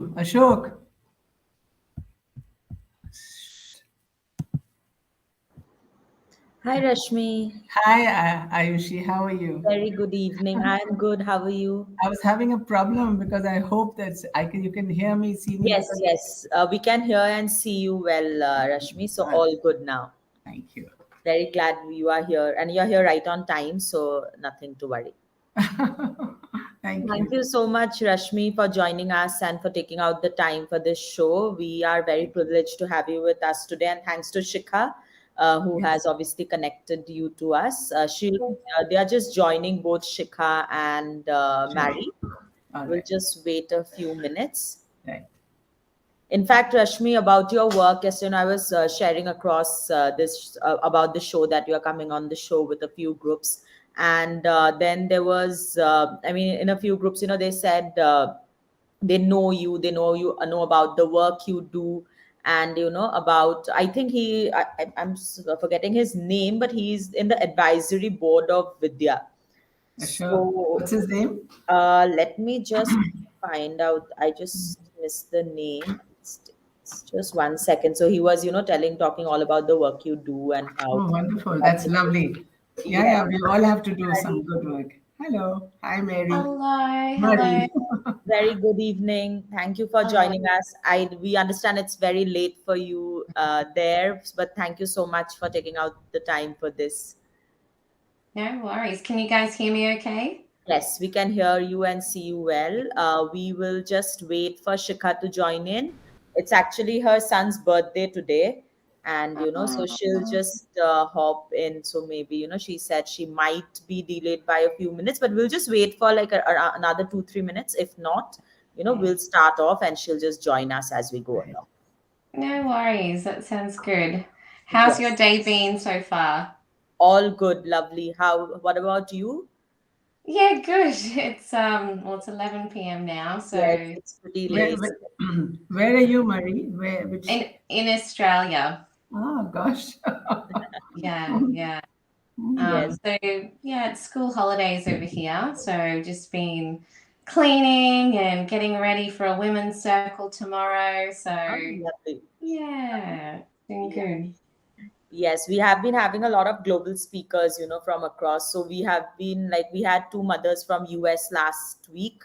Ashok. Hi Rashmi, Hi, Ayushree. How are you? very good evening. I'm good. How are you? I was having a problem because I hope that you can hear me, see me Yes, because yes. We can hear and see you well, Rashmi. So all good now. thank you. Very glad you are here, and you're here right on time. So nothing to worry. Thank Thank you. you so much, Rashmi, for joining us and for taking out the time for this show. We are very privileged to have you with us today, and thanks to Shikha, who has Yes. obviously connected you to us. They are just joining both Shikha and Sure. Mary. All We'll right. just wait a few minutes. Right. In fact, Rashmi, about your work, yesterday I was sharing across this about the show that you are coming on the show with a few groups, and then there was, I mean, in a few groups, they said they know you, know about the work you do, and about. I think I'm forgetting his name, but he's in the advisory board of Vidya. Sure. So What's his name? let me just find out. I just missed the name. It's just 1 second. So he was, talking all about the work you do and how. Oh, wonderful. That's lovely. Yeah, Yeah. yeah. We all have to do Mary, some good work. Hello. Hi, Mary. Hello, hello. Murray. very good evening. Thank you for Hello. joining us. We understand it's very late for you there, but thank you so much for taking out the time for this. No worries. Can you guys hear me okay? Yes, we can hear you and see you well. We will just wait for Shikha to join in. It's actually her son's birthday today. And, so she'll Oh, just hop in. So maybe, she said she might be delayed by a few minutes, but we'll just wait for like another 2, 3 minutes. If not, okay. we'll start off and she'll just join us as we go Right. along. No worries. That sounds good. How's your Yes, day been so far? all good, lovely. What about you? Yeah, good. It's 11 p.m. now, Yes, so it's pretty Where, late. where, where are you, Murray? Where? Which? in Australia. Oh, gosh. Yeah, yeah. Mm. Yes. So yeah, it's school holidays over here. So just been cleaning and getting ready for a women's circle tomorrow. Oh, So lovely. yeah, been Yeah. good. Yes, we have been having a lot of global speakers, from across. So we had two mothers from US last week.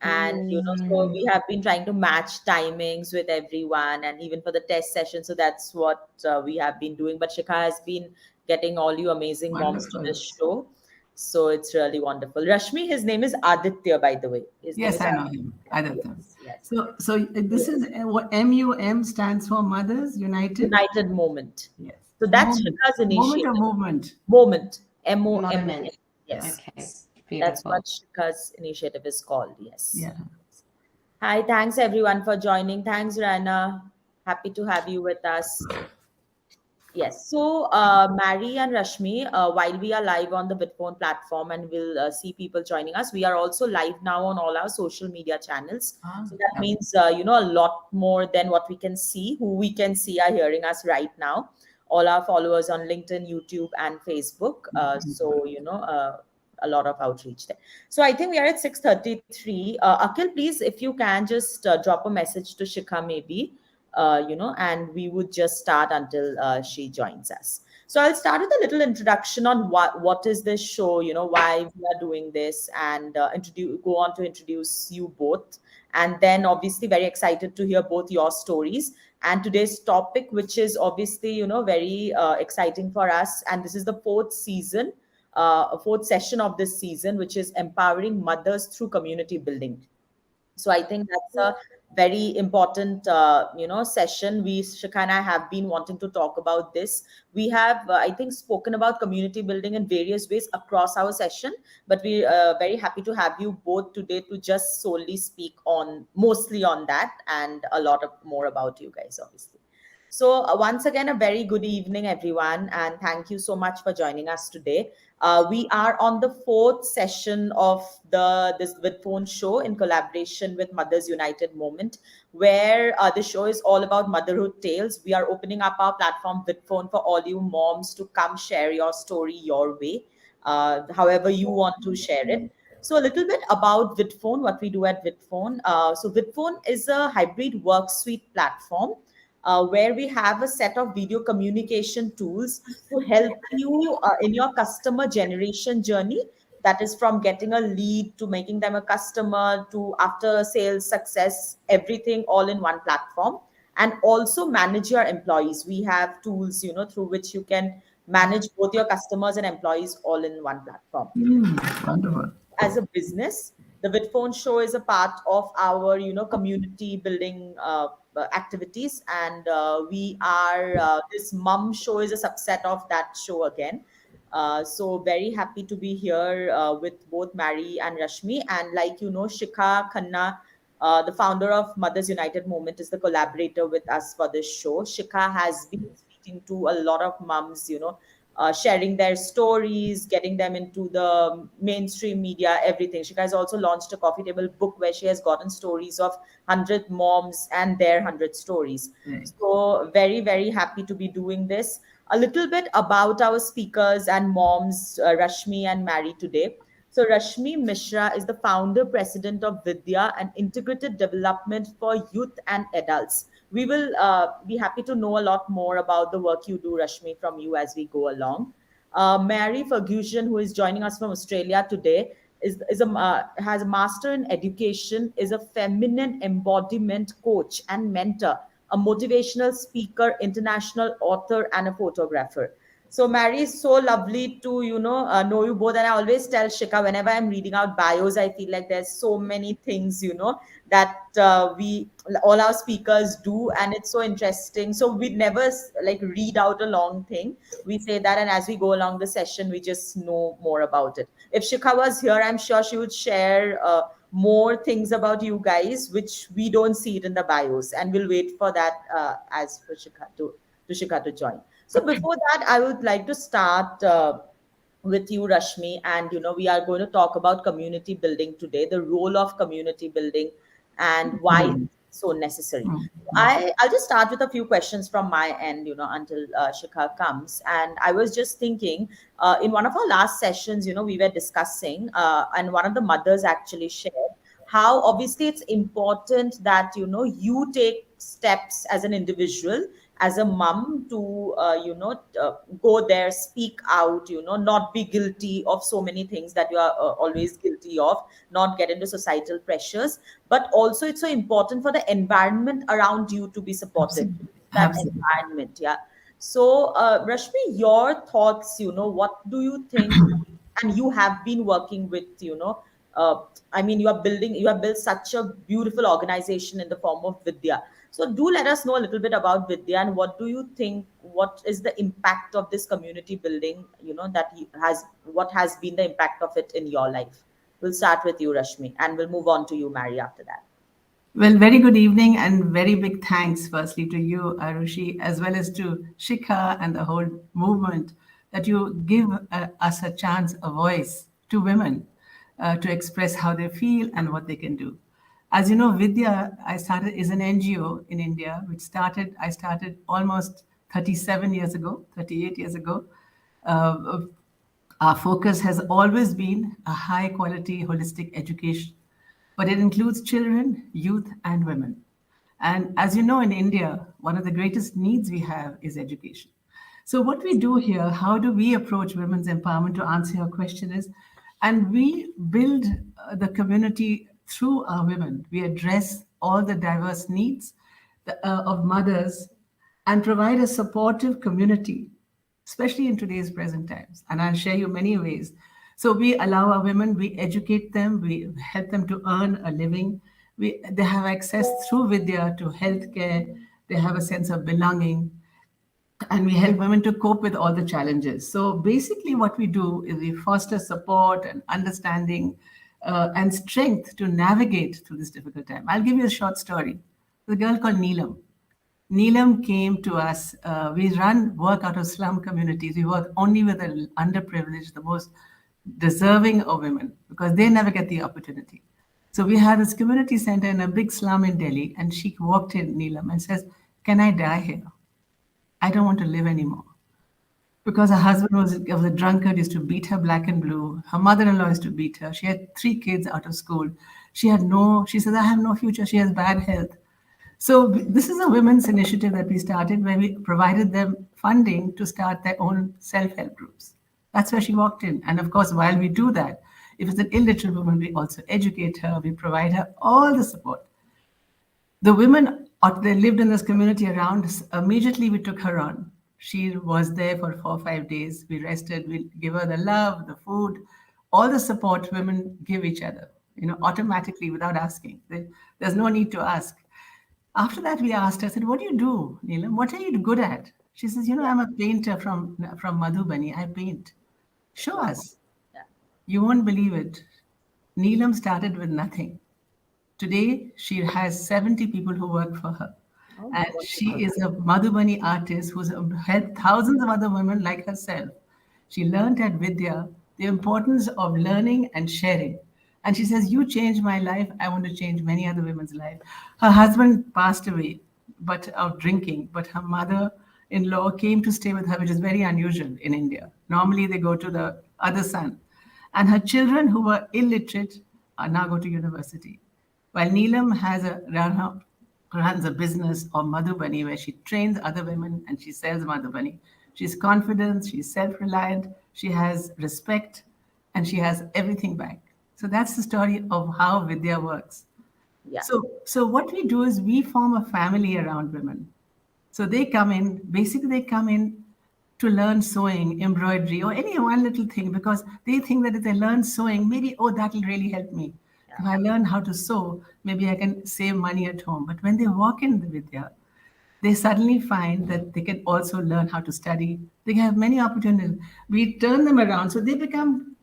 And, so Mm. we have been trying to match timings with everyone and even for the test session. So that's what we have been doing. But Shikha has been getting all you amazing moms to Wonderful. this show. So it's really wonderful. Rashmi, his name is Aditya, by the way. His name Yes, is I know him. Aditya. Aditya. Yes, yes. So this is what MUM stands for Mothers United. United Moment. Yes. So that's Moment, Shikha's moment or initiative. movement. Moment. MOM. Moment. Yes. Okay, That's beautiful. what Shikha's initiative is called. Yes. Yeah. Hi, thanks everyone for joining. Thanks, Rana. Happy to have you with us. Yes. So, Mary and Rashmi, while we are live on the Vidphone platform and we'll see people joining us, we are also live now on all our social media channels. Ah, So that lovely. means, a lot more than what we can see. Who we can see are hearing us right now. All our followers on LinkedIn, YouTube, and Facebook. A lot of outreach there. So I think we are at 6:33. Akhil, please, if you can just drop a message to Shikha maybe and we would just start until she joins us. So I'll start with a little introduction on what is this show, why we are doing this, and go on to introduce you both. And then obviously very excited to hear both your stories. And today's topic, which is obviously, very exciting for us. And this is the fourth session of this season, which is empowering mothers through community building. So I think that's a very important session. We, Shikha and I, have been wanting to talk about this. We have I think spoken about community building in various ways across our session, but we very happy to have you both today to just solely speak on mostly on that and a lot of more about you guys, obviously. So, once again, a very good evening, everyone, and thank you so much for joining us today. We are on the fourth session of this Vidphone Show in collaboration with Mothers United Moment, where the show is all about motherhood tales. We are opening up our platform Vidphone for all you moms to come share your story your way, however you want to share it. So a little bit about Vidphone, what we do at Vidphone. So Vidphone is a hybrid work suite platform where we have a set of video communication tools to help you in your customer generation journey. That is from getting a lead to making them a customer to after sales success, everything all in one platform. And also manage your employees. We have tools, through which you can manage both your customers and employees all in one platform. Wonderful. As a business, the Vidphone Show is a part of our community building activities, and we are this mum show is a subset of that show again. So very happy to be here with both Mary and Rashmi, and like Shikha Khanna, the founder of Mothers United Movement, is the collaborator with us for this show. Shikha has been speaking to a lot of mums, sharing their stories, getting them into the mainstream media, everything. Shikha has also launched a coffee table book where she has gotten stories of 100 moms and their 100 stories. Right. So very, very happy to be doing this. A little bit about our speakers and moms, Rashmi and Mary today. So Rashmi Misra is the founder, president of VIDYA, an integrated development for youth and adults. We will be happy to know a lot more about the work you do, Rashmi, from you as we go along. Mary Ferguson, who is joining us from Australia today, has a master in education, is a feminine embodiment coach and mentor, a motivational speaker, international author, and a photographer. So Mary, is so lovely to know you both. And I always tell Shikha, whenever I'm reading out bios, I feel like there's so many things that we all our speakers do, and it's so interesting. So we never like read out a long thing. We say that, and as we go along the session, we just know more about it. If Shikha was here, I'm sure she would share more things about you guys, which we don't see it in the bios, and we'll wait for that as for Shikha to join. So before that, I would like to start with you, Rashmi, and we are going to talk about community building today, the role of community building, and why it's so necessary. I'll just start with a few questions from my end, until Shikha comes. And I was just thinking, in one of our last sessions, we were discussing, and one of the mothers actually shared how obviously it's important that you take steps as an individual, as a mom, to go there, speak out, not be guilty of so many things that you are always guilty of, not get into societal pressures. But also it's so important for the environment around you to be supportive. That Absolutely. environment, yeah. So Rashmi, your thoughts, what do you think? And you have been working with you have built such a beautiful organization in the form of Vidya. So do let us know a little bit about Vidya, and what do you think, what is the impact of this community building, what has been the impact of it in your life? We'll start with you, Rashmi, and we'll move on to you, Mary, after that. Well, very good evening and very big thanks, firstly, to you, Ayushree, as well as to Shikha and the whole movement, that you give us a chance, a voice to women to express how they feel and what they can do. As you know, Vidya, is an NGO in India, I started almost 37 years ago, 38 years ago. Our focus has always been a high quality holistic education, but it includes children, youth, and women. And as you know, in India, one of the greatest needs we have is education. So, what we do here, how do we approach women's empowerment, to answer your question, is, and we build the community through our women. We address all the diverse needs of mothers and provide a supportive community, especially in today's present times. And I'll share you many ways. So we allow our women, we educate them, we help them to earn a living. They have access through Vidya to healthcare. They have a sense of belonging, and we help women to cope with all the challenges. So basically what we do is we foster support and understanding and strength to navigate through this difficult time. I'll give you a short story. The girl called Neelam. Neelam came to us. We work out of slum communities. We work only with the underprivileged, the most deserving of women, because they never get the opportunity. So we had this community center in a big slum in Delhi, and she walked in, Neelam, and says, "Can I die here? I don't want to live anymore." because her husband was a drunkard, used to beat her black and blue. Her mother-in-law used to beat her. She had 3 kids out of school. She says, I have no future. She has bad health. So this is a women's initiative that we started where we provided them funding to start their own self-help groups. That's where she walked in. And of course, while we do that, if it's an illiterate woman, we also educate her, we provide her all the support. The women they lived in this community around us, immediately we took her on. She was there for 4 or 5 days. We rested, we give her the love, the food, all the support women give each other, automatically without asking. There's no need to ask. After that, we asked her, I said, what do you do, Neelam? What are you good at? She says, I'm a painter from Madhubani. I paint. Show us. Yeah. You won't believe it. Neelam started with nothing. Today, she has 70 people who work for her. Oh, And she is a Madhubani artist who's helped thousands of other women like herself. She learned at Vidya the importance of learning and sharing. And she says, you changed my life. I want to change many other women's life. Her husband passed away of drinking, but her mother-in-law came to stay with her, which is very unusual in India. Normally, they go to the other son. And her children who were illiterate now go to university. While Neelam runs a business of Madhubani where she trains other women and she sells Madhubani. She's confident, she's self-reliant, she has respect, and she has everything back. So that's the story of how Vidya works. Yeah. So what we do is we form a family around women. So they come in to learn sewing, embroidery, or any one little thing because they think that if they learn sewing, maybe, that'll really help me. If I learn how to sew, maybe I can save money at home. But when they walk in the Vidya, they suddenly find that they can also learn how to study. They have many opportunities. We turn them around. So they become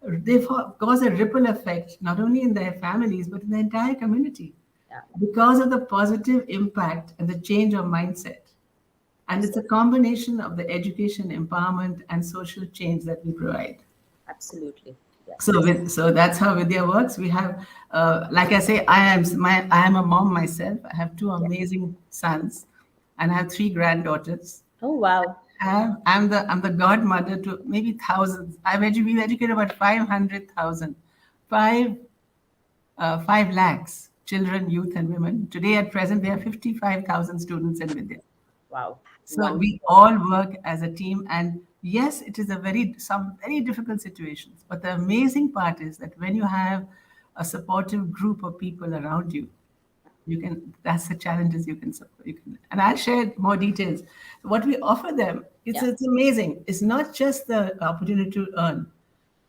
they cause a ripple effect, not only in their families, but in the entire community because of the positive impact and the change of mindset. And it's a combination of the education, empowerment, and social change that we provide. Absolutely. Yes. So that's how Vidya works. We have, like I say, I am a mom myself. I have 2 amazing sons, and I have 3 granddaughters. Oh wow! I'm the godmother to maybe thousands. We've educated about 500,000, 5 lakhs children, youth, and women. Today, at present, there are 55,000 students in Vidya. Wow. So we all work as a team, and yes, it is some very difficult situations. But the amazing part is that when you have a supportive group of people around you, that's the challenges you can. And I'll share more details. What we offer them, it's amazing. It's not just the opportunity to earn,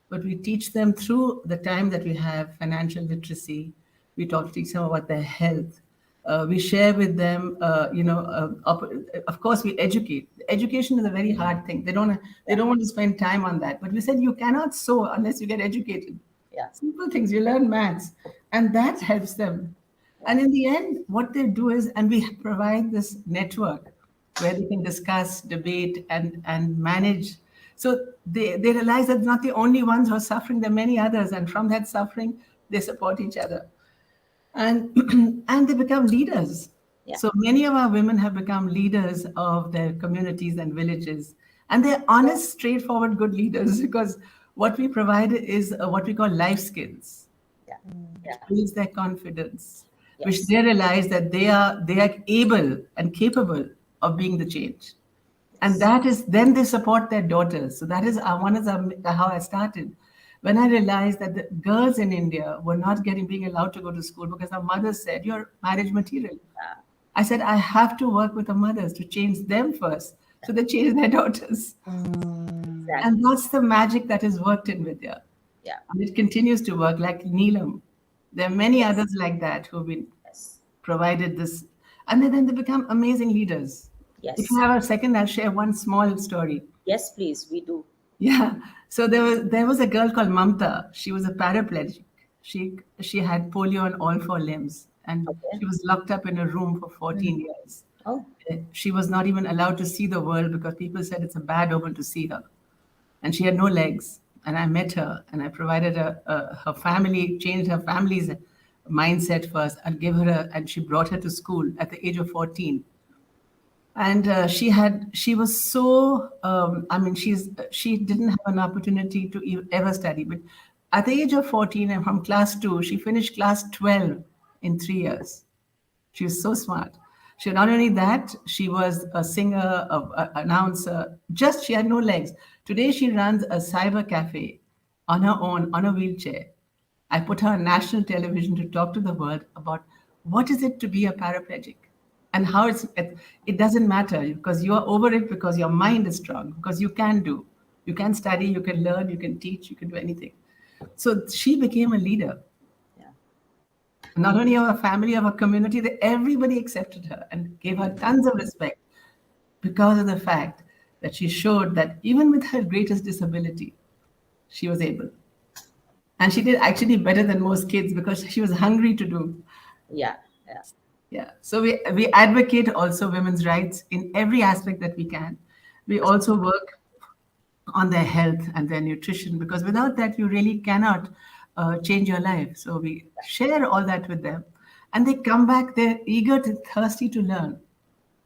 but we teach them through the time that we have financial literacy. We teach them about their health. We share with them, of course, we educate. Education is a very hard thing. They don't want to spend time on that. But we said you cannot sew unless you get educated. Yeah. Simple things. You learn maths, and that helps them. And in the end, what they do is, and we provide this network where they can discuss, debate, and manage. So they realize that they're not the only ones who are suffering. There are many others, and from that suffering, they support each other. And they become leaders. Yeah. So many of our women have become leaders of their communities and villages. And they're honest, straightforward, good leaders because what we provide is what we call life skills. Yeah. Which builds their confidence, Yes. which they realize that they are able and capable of being the change. And that is, then they support their daughters. So that is how I started. When I realized that the girls in India were not being allowed to go to school because our mothers said, you're marriage material. I said, I have to work with the mothers to change them first. So they change their daughters. Exactly. And that's the magic that has worked in Vidya. Yeah. And it continues to work like Neelam. There are many others like that who've been provided this. And then they become amazing leaders. Yes. If you have a second, I'll share one small story. Yes, please. We do. Yeah. So there was a girl called Mamta. She was a paraplegic. She had polio on all 4 limbs. And she was locked up in a room for 14 years. Oh. She was not even allowed to see the world because people said it's a bad omen to see her. And she had no legs. And I met her and I provided her family, changed her family's mindset first and and she brought her to school at the age of 14. And she was so, I mean, she didn't have an opportunity to ever study. But at the age of 14 and from class 2, she finished class 12 in 3 years. She was so smart. She not only that, she was a singer, announcer. Just she had no legs. Today she runs a cyber cafe on her own, on a wheelchair. I put her on national television to talk to the world about what is it to be a paraplegic and how it doesn't matter because you are over it because your mind is strong, because you can study, you can learn, you can teach, you can do anything. So she became a leader, Yeah. not only of her family, of her community, that everybody accepted her and gave her tons of respect because of the fact that she showed that even with her greatest disability, she was able. And she did actually better than most kids because she was hungry to do. Yeah. Yeah. Yeah. So we advocate also women's rights in every aspect that we can. We also work on their health and their nutrition because without that you really cannot change your life. So we share all that with them, and they come back. They're eager to thirsty to learn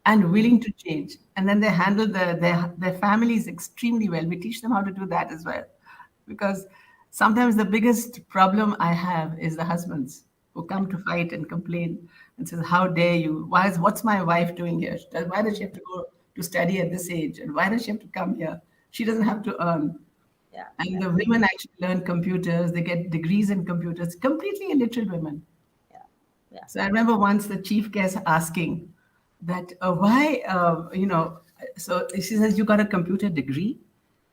and willing to change, and then they handle their families extremely well. We teach them how to do that as well, because sometimes the biggest problem I have is the husbands who come to fight and complain and says, "How dare you? What's my wife doing here? Why does she have to go to study at this age? And why does she have to come here? She doesn't have to earn." Yeah. And the women actually learn computers. They get degrees in computers, completely illiterate women. Yeah. Yeah. So I remember once the chief guest asking that, why, so she says, "You got a computer degree?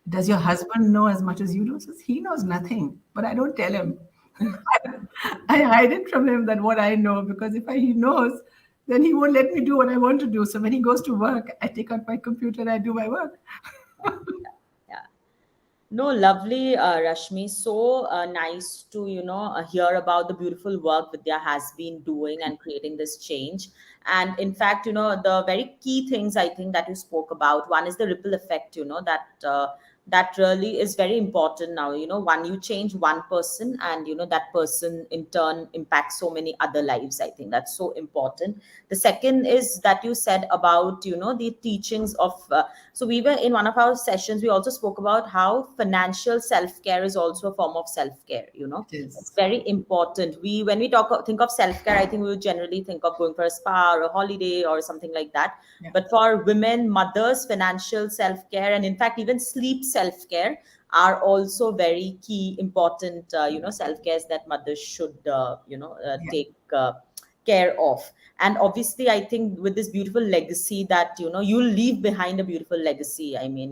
Does your husband know as much as you do?" Says, "He knows nothing, but I don't tell him." I hide it from him that what I know, because if he knows, then he won't let me do what I want to do. So when he goes to work, I take out my computer and I do my work. Yeah. No, lovely, Rashmi. So nice to hear about the beautiful work Vidya has been doing and creating this change. And in fact, the very key things I think that you spoke about. One is the ripple effect. That really is very important now. One, you change one person, and that person in turn impacts so many other lives. I think that's so important. The second is that you said about the teachings of. So we were in one of our sessions. We also spoke about how financial self care is also a form of self care. It is. It's very important. When we think of self care, I think we would generally think of going for a spa or a holiday or something like that. Yeah. But for women, mothers, financial self care, and in fact even sleep self care are also very key, important self cares that mothers should Yeah. take care of. And obviously I think with this beautiful legacy that you leave behind, a beautiful legacy, I mean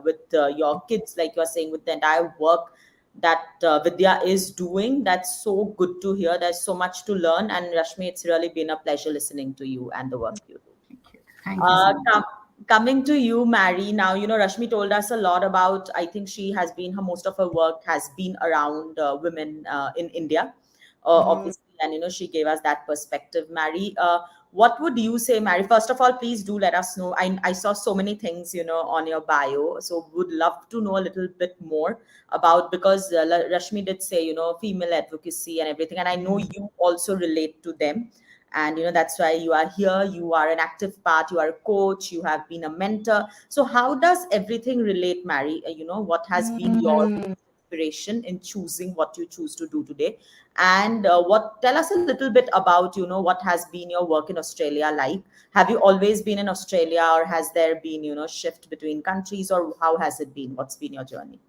with your kids, like you're saying, with the entire work that Vidya is doing, that's so good to hear. There's so much to learn. And Rashmi, it's really been a pleasure listening to you and the work you do. Thank you. Thank you so much. Coming to you, Mary. Now, Rashmi told us a lot about, I think most of her work has been around women in India, obviously. And, she gave us that perspective. Mary, what would you say, Mary? First of all, please do let us know. I saw so many things, on your bio. So would love to know a little bit more about, because Rashmi did say, female advocacy and everything. And I know you also relate to them. And that's why you are here. You are an active part, you are a coach, you have been a mentor. So how does everything relate, Mary? What has been your inspiration in choosing what you choose to do today? And tell us a little bit about what has been your work in Australia like. Have you always been in Australia, or has there been shift between countries, or how has it been? What's been your journey?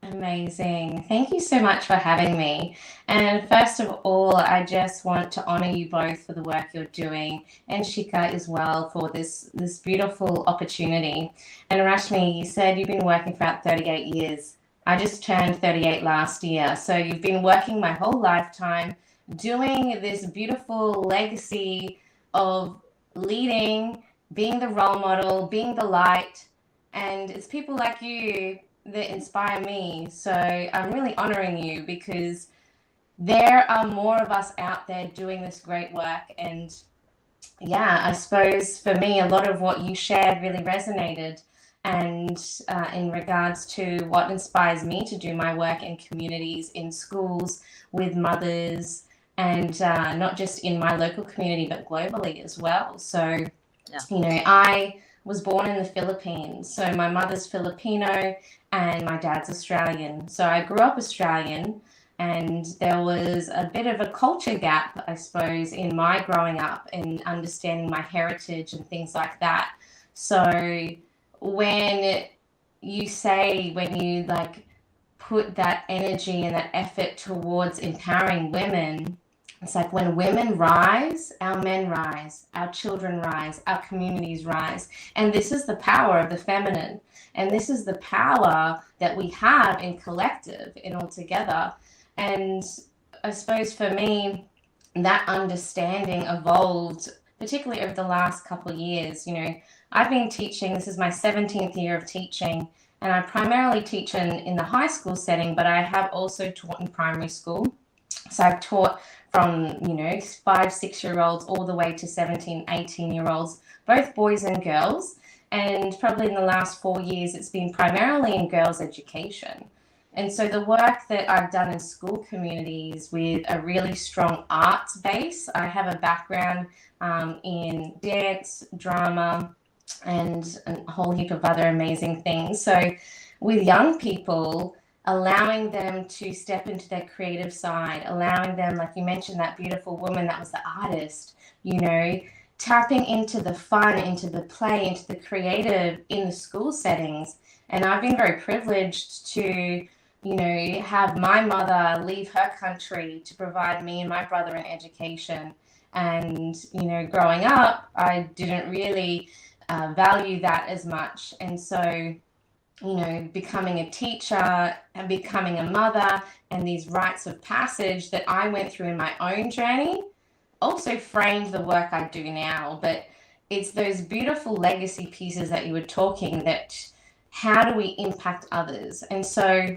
Amazing. Thank you so much for having me. And first of all, I just want to honor you both for the work you're doing, and Shikha as well for this beautiful opportunity. And Rashmi, you said you've been working for about 38 years. I just turned 38 last year. So you've been working my whole lifetime doing this beautiful legacy of leading, being the role model, being the light. And it's people like you that inspire me. So I'm really honoring you, because there are more of us out there doing this great work. And yeah, I suppose for me, a lot of what you shared really resonated. And in regards to what inspires me to do my work in communities, in schools, with mothers, and not just in my local community, but globally as well. So, Yeah. I was born in the Philippines. So my mother's Filipino and my dad's Australian. So I grew up Australian, and there was a bit of a culture gap, I suppose, in my growing up and understanding my heritage and things like that. So when you like put that energy and that effort towards empowering women, it's like when women rise, our men rise, our children rise, our communities rise. And this is the power of the feminine. And this is the power that we have in collective and all together. And I suppose for me, that understanding evolved, particularly over the last couple of years. I've been teaching, this is my 17th year of teaching, and I primarily teach in the high school setting, but I have also taught in primary school. So I've taught from, 5, 6-year-olds all the way to 17, 18-year-olds, both boys and girls. And probably in the last 4 years, it's been primarily in girls' education. And so the work that I've done in school communities with a really strong arts base, I have a background in dance, drama, and a whole heap of other amazing things. So with young people, allowing them to step into their creative side, allowing them, like you mentioned, that beautiful woman that was the artist, tapping into the fun, into the play, into the creative in the school settings. And I've been very privileged to, have my mother leave her country to provide me and my brother an education. And, growing up, I didn't really value that as much. And so, becoming a teacher and becoming a mother and these rites of passage that I went through in my own journey also framed the work I do now. But it's those beautiful legacy pieces that you were talking, that how do we impact others? And so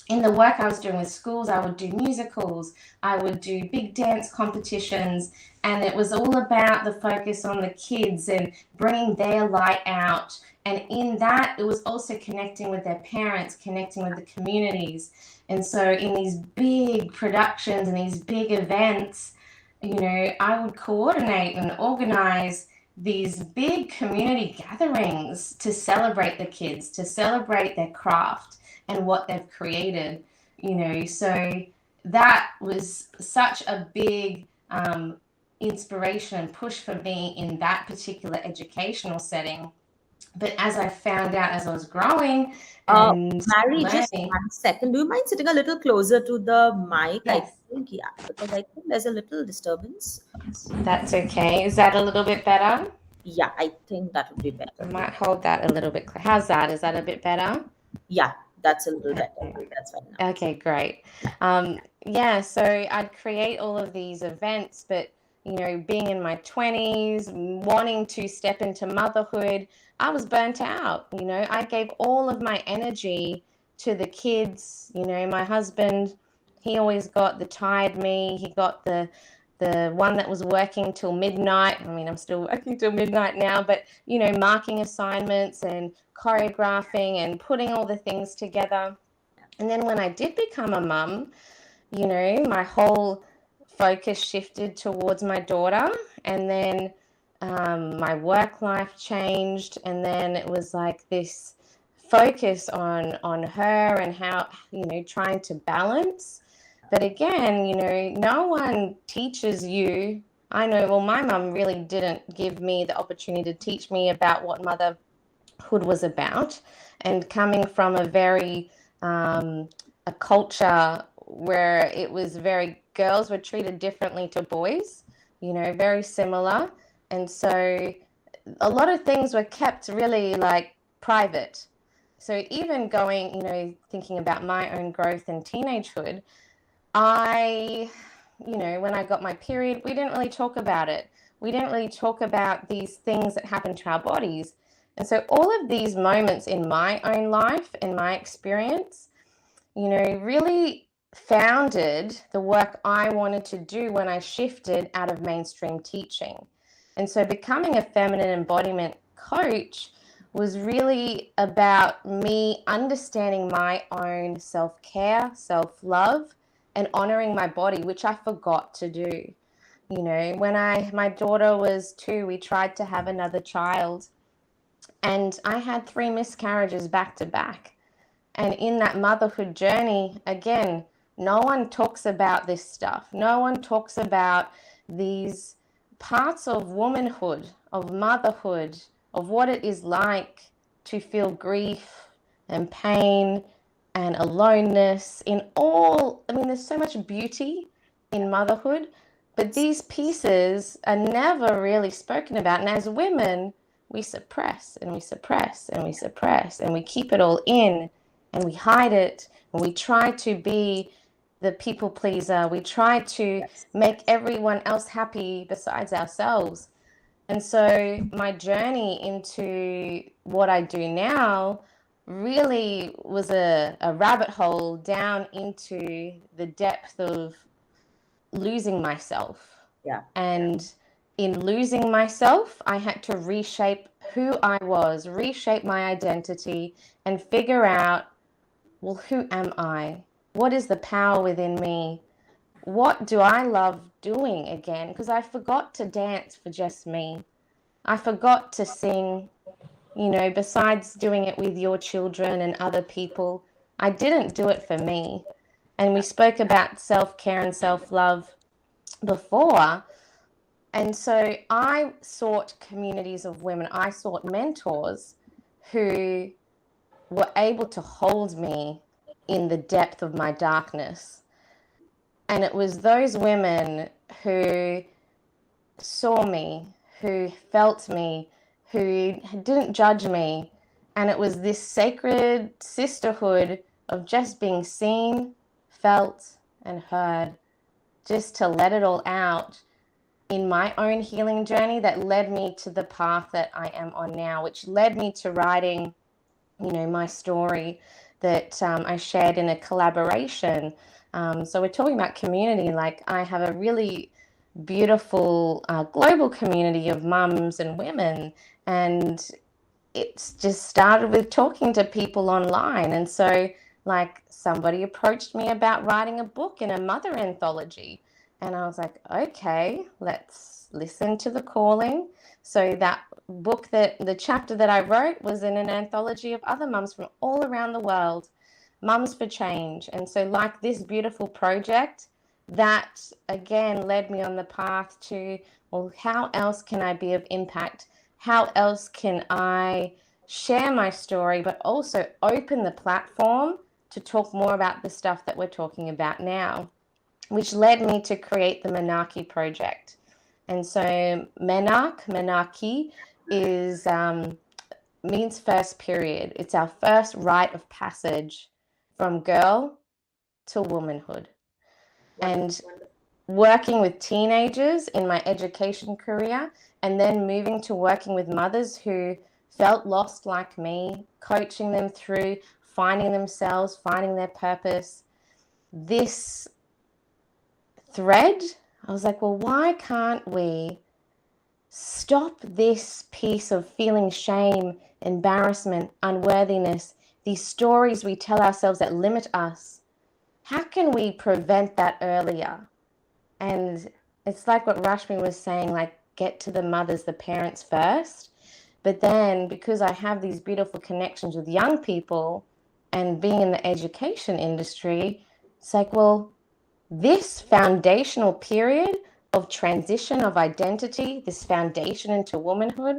in the work I was doing with schools, I would do musicals, I would do big dance competitions, and it was all about the focus on the kids and bringing their light out. And in that, it was also connecting with their parents, connecting with the communities. And so in these big productions and these big events, I would coordinate and organize these big community gatherings to celebrate the kids, to celebrate their craft and what they've created, so that was such a big inspiration and push for me in that particular educational setting. But as I found out as I was growing and Mary, just learning, 1 second. Do you mind sitting a little closer to the mic? I yes, think, yeah, because I think there's a little disturbance. that's okay. Is that a little bit better? Yeah, I think that would be I better. might hold that a little bit. How's that? Is that a bit better? Yeah, that's a little better. Okay. That's fine now. Okay, great. So I'd create all of these events, but being in my 20s, wanting to step into motherhood, I was burnt out. I gave all of my energy to the kids. My husband, he always got the tired me. He got the one that was working till midnight. I mean, I'm still working till midnight now, but marking assignments and choreographing and putting all the things together. And then when I did become a mum, my whole focus shifted towards my daughter, and then my work life changed, and then it was like this focus on her and how trying to balance. But again, no one teaches you. I know, well, my mum really didn't give me the opportunity to teach me about what motherhood was about, and coming from a very a culture where it was girls were treated differently to boys, very similar. And so a lot of things were kept really like private. So even going, thinking about my own growth in teenagehood, when I got my period, we didn't really talk about it. We didn't really talk about these things that happen to our bodies. And so all of these moments in my own life, in my experience, really founded the work I wanted to do when I shifted out of mainstream teaching. And so becoming a feminine embodiment coach was really about me understanding my own self-care, self-love, and honoring my body, which I forgot to do. When my daughter was 2, we tried to have another child. And I had 3 miscarriages back to back. And in that motherhood journey, again, no one talks about this stuff. No one talks about these parts of womanhood, of motherhood, of what it is like to feel grief and pain and aloneness in all. I mean, there's so much beauty in motherhood, but these pieces are never really spoken about. And as women, we suppress and we suppress and we suppress and we keep it all in and we hide it and we try to be the people pleaser. We try to make everyone else happy besides ourselves. And so my journey into what I do now really was a rabbit hole down into the depth of losing myself. Yeah. And in losing myself, I had to reshape who I was, reshape my identity, and figure out, well, who am I? What is the power within me? What do I love doing again? Because I forgot to dance for just me. I forgot to sing, you know, besides doing it with your children and other people. I didn't do it for me. And we spoke about self-care and self-love before. And so I sought communities of women. I sought mentors who were able to hold me in the depth of my darkness. And it was those women who saw me, who felt me, who didn't judge me. And it was this sacred sisterhood of just being seen, felt, and heard, just to let it all out in my own healing journey that led me to the path that I am on now, which led me to writing, you know, my story that I shared in a collaboration. So we're talking about community. Like, I have a really beautiful global community of mums and women, and it's just started with talking to people online. And so, like, somebody approached me about writing a book in a mother anthology, and I was like, okay, let's listen to the calling. So that book, that the chapter that I wrote, was in an anthology of other mums from all around the world, Mums for Change. And so, like this beautiful project, that again led me on the path to, well, how else can I be of impact? How else can I share my story, but also open the platform to talk more about the stuff that we're talking about now, which led me to create the Menarche project. And so Menarche is means first period. It's our first rite of passage from girl to womanhood. And working with teenagers in my education career, and then moving to working with mothers who felt lost like me, coaching them through finding themselves, finding their purpose. This thread, I was like, well, why can't we stop this piece of feeling shame, embarrassment, unworthiness, these stories we tell ourselves that limit us? How can we prevent that earlier? And it's like what Rashmi was saying, like, get to the mothers, the parents first. But then, because I have these beautiful connections with young people and being in the education industry, it's like, well, this foundational period of transition of identity, this foundation into womanhood,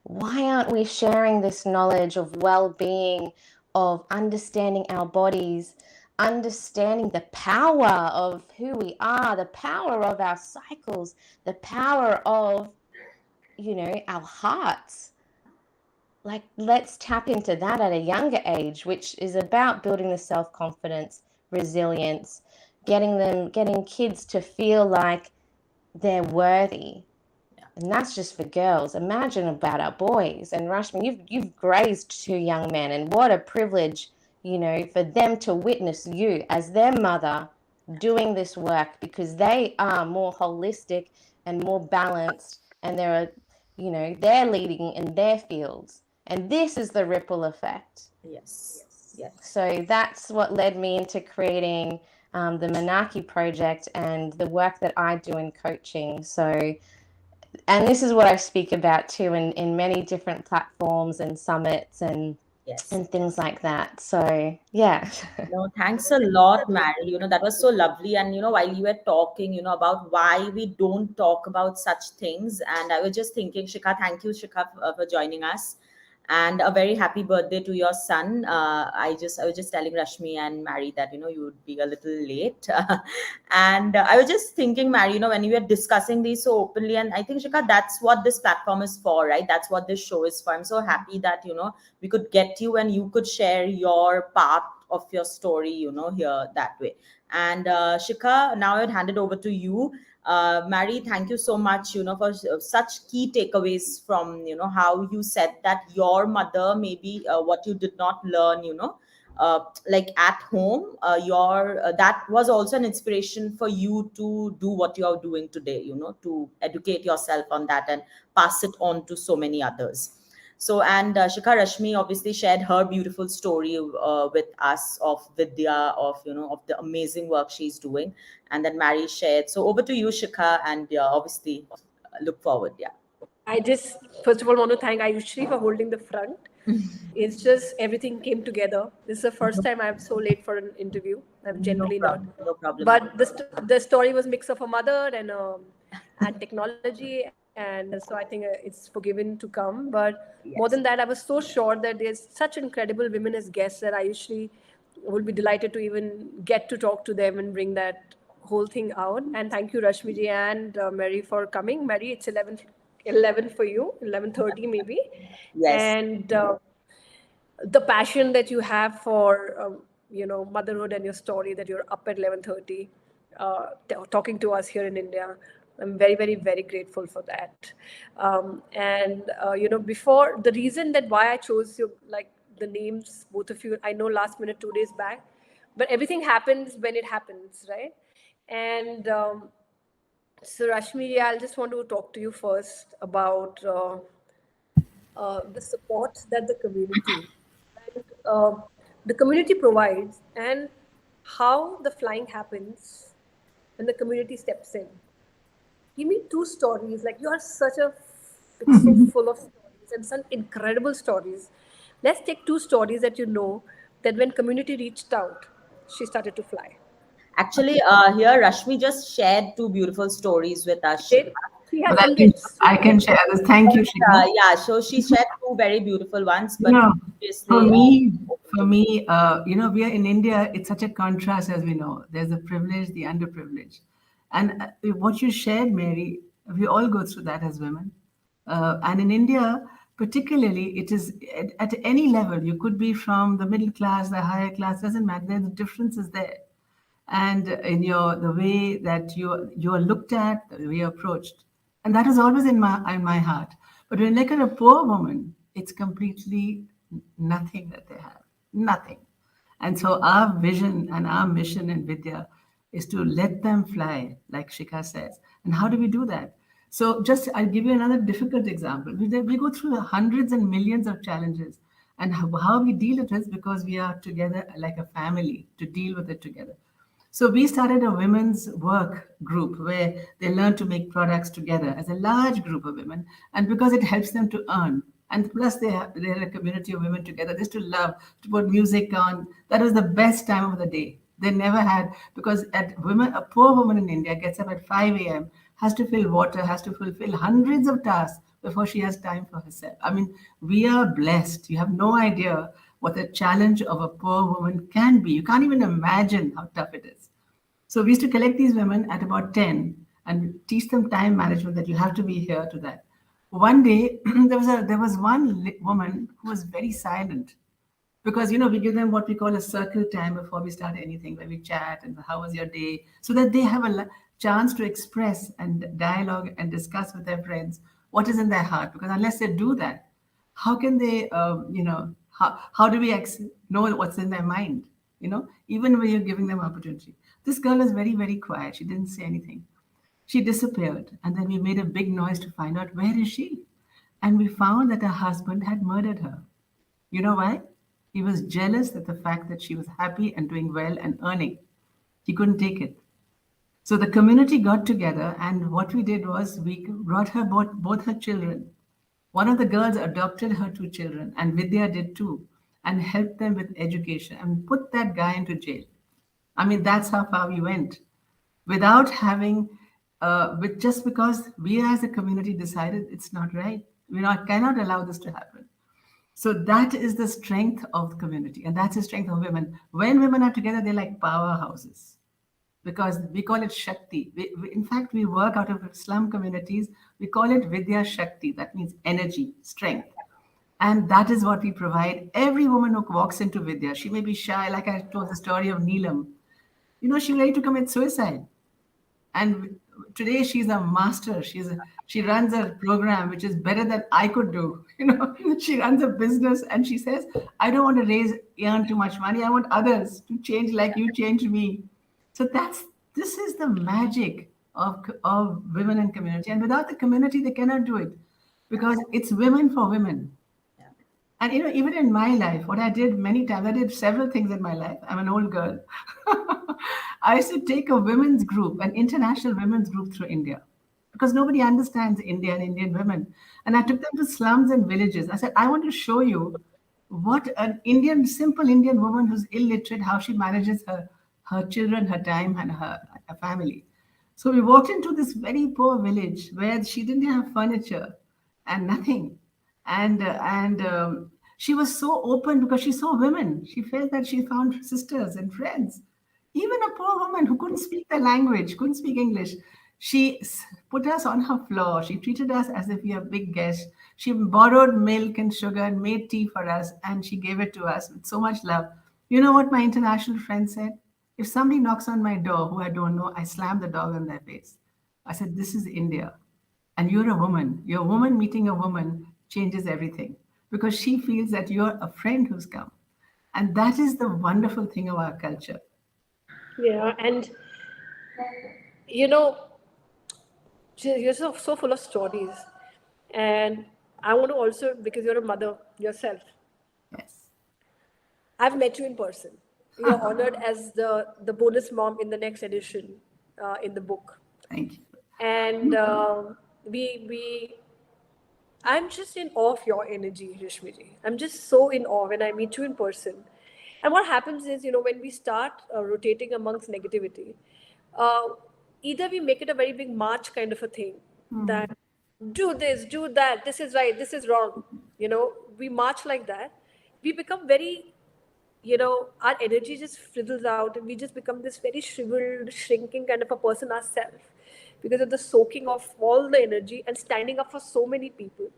why aren't we sharing this knowledge of well-being, of understanding our bodies, understanding the power of who we are, the power of our cycles, the power of, you know, our hearts? Like, let's tap into that at a younger age, which is about building the self-confidence, resilience, getting kids to feel like they're worthy. And that's just for girls. Imagine about our boys. And Rashmi, you've grazed 2 young men, and what a privilege, you know, for them to witness you as their mother doing this work, because they are more holistic and more balanced, and they're leading in their fields. And this is the ripple effect. Yes. So that's what led me into creating the Menarche project and the work that I do in coaching. So and this is what I speak about too in many different platforms and summits and Yes. things like that. So yeah. No, thanks a lot, Mary. That was so lovely. And, while you were talking, about why we don't talk about such things. And I was just thinking, Shikha, thank you, Shikha, for joining us. And a very happy birthday to your son. I was just telling Rashmi and Mary that, you would be a little late. And I was just thinking, Mary, when you were discussing these so openly, and I think, Shikha, that's what this platform is for, right? That's what this show is for. I'm so happy that, we could get you and you could share your part of your story, here that way. And Shikha, now I'd hand it over to you. Mary, thank you so much, for such key takeaways from, how you said that your mother, maybe what you did not learn, like at home, your that was also an inspiration for you to do what you are doing today, to educate yourself on that and pass it on to so many others. So, and Shikha, Rashmi obviously shared her beautiful story with us of Vidya, of of the amazing work she's doing, and then Mary shared. So, over to you, Shikha, and obviously look forward. Yeah. I just first of all want to thank Ayushree for holding the front. It's just everything came together. This is the first time I'm so late for an interview. I'm No generally not. problem. No problem. But the story was mix of a mother and technology, and so I think it's forgiven to come. But more Yes. than that, I was so sure that there's such incredible women as guests that I usually will be delighted to even get to talk to them and bring that whole thing out. And thank you, Rashmi ji and Mary, for coming. Mary, it's 11 for you, 11:30 maybe. Yes. And the passion that you have for motherhood and your story, that you're up at 11:30 talking to us here in India. I'm very, very, very grateful for that. And before, the reason that why I chose you, like the names, both of you, I know last minute, 2 days back, but everything happens when it happens, right? And so Rashmi, I'll just want to talk to you first about the support that and, uh, the community provides, and how the flying happens when the community steps in. Give me two stories. Like, you are such a like, so full of stories and some incredible stories. Let's take two stories that you know that when community reached out, she started to fly. Actually, here Rashmi just shared two beautiful stories with us, Did Shikha. she But has engaged? I can share this. Thank you, Shikha. Yeah, so she shared two very beautiful ones, You but know, for obviously, me, over for to you. me, we are in India. It's such a contrast, as we know. There's the privileged, the underprivileged, and what you shared, Mary. We all go through that as women, and in India, particularly, it is at any level. You could be from the middle class, the higher class. Doesn't matter. There's differences there, and in the way that you are looked at, the way you're approached, and that is always in my heart. But when you look at a poor woman, it's completely nothing that they have, nothing. And so our vision and our mission in Vidya is to let them fly, like Shikha says. And how do we do that? So just I'll give you another difficult example. We go through hundreds and millions of challenges, and how we deal with it is because we are together like a family to deal with it together. So we started a women's work group where they learn to make products together as a large group of women, and because it helps them to earn. And plus, they're a community of women together. They used to love to put music on. That was the best time of the day. They never had, because a poor woman in India gets up at 5 a.m., has to fill water, has to fulfill hundreds of tasks before she has time for herself. I mean, we are blessed. You have no idea what the challenge of a poor woman can be. You can't even imagine how tough it is. So we used to collect these women at about 10 and teach them time management, that you have to be here to that. One day, there was one woman who was very silent, because we give them what we call a circle time before we start anything, where we chat and how was your day, so that they have a chance to express and dialogue and discuss with their friends what is in their heart. Because unless they do that, how can they how do we know what's in their mind, even when you're giving them opportunity. This girl is very, very quiet. She didn't say anything. She disappeared, and then we made a big noise to find out where is she. And we found that her husband had murdered her. You know why? He was jealous at the fact that she was happy and doing well and earning. He couldn't take it. So the community got together, and what we did was we brought her both her children. One of the girls adopted her two children, and Vidya did too, and helped them with education and put that guy into jail. I mean, that's how far we went without having, with just because we as a community decided it's not right. Cannot allow this to happen. So that is the strength of the community, and that's the strength of women. When women are together, they're like powerhouses because we call it Shakti. In fact, we work out of slum communities. We call it Vidya Shakti. That means energy, strength. And that is what we provide. Every woman who walks into Vidya, she may be shy, like I told the story of Neelam. She's ready to commit suicide. And today she's a master. She runs a program which is better than I could do. She runs a business and she says, I don't want to earn too much money. I want others to change like you changed me. So this is the magic of women and community. And without the community, they cannot do it because it's women for women. And even in my life, what I did many times, I did several things in my life. I'm an old girl. I used to take a women's group, an international women's group through India, because nobody understands India and Indian women. And I took them to slums and villages. I said, I want to show you what an simple Indian woman who's illiterate, how she manages her children, her time, and her family. So we walked into this very poor village where she didn't have furniture and nothing. And she was so open because she saw women. She felt that she found sisters and friends. Even a poor woman who couldn't speak the language, couldn't speak English, put us on her floor. She treated us as if we were big guests. She borrowed milk and sugar and made tea for us, and she gave it to us with so much love. You know what my international friend said? If somebody knocks on my door who I don't know, I slam the door in their face. I said, this is India. And you're a woman. You're a woman meeting a woman changes everything because she feels that you're a friend who's come. And that is the wonderful thing of our culture. Yeah, and you know, you're so full of stories. And I want to also, because you're a mother yourself, Yes. I've met you in person. You're honored as the bonus mom in the next edition in the book. Thank you. And we I'm just in awe of your energy, Rashmi. I'm just so in awe when I meet you in person. And what happens is, when we start rotating amongst negativity, uh, either we make it a very big march kind of a thing that do this, do that, this is right, this is wrong. We march like that. We become very, our energy just frizzles out and we just become this very shriveled, shrinking kind of a person ourselves because of the soaking of all the energy and standing up for so many people.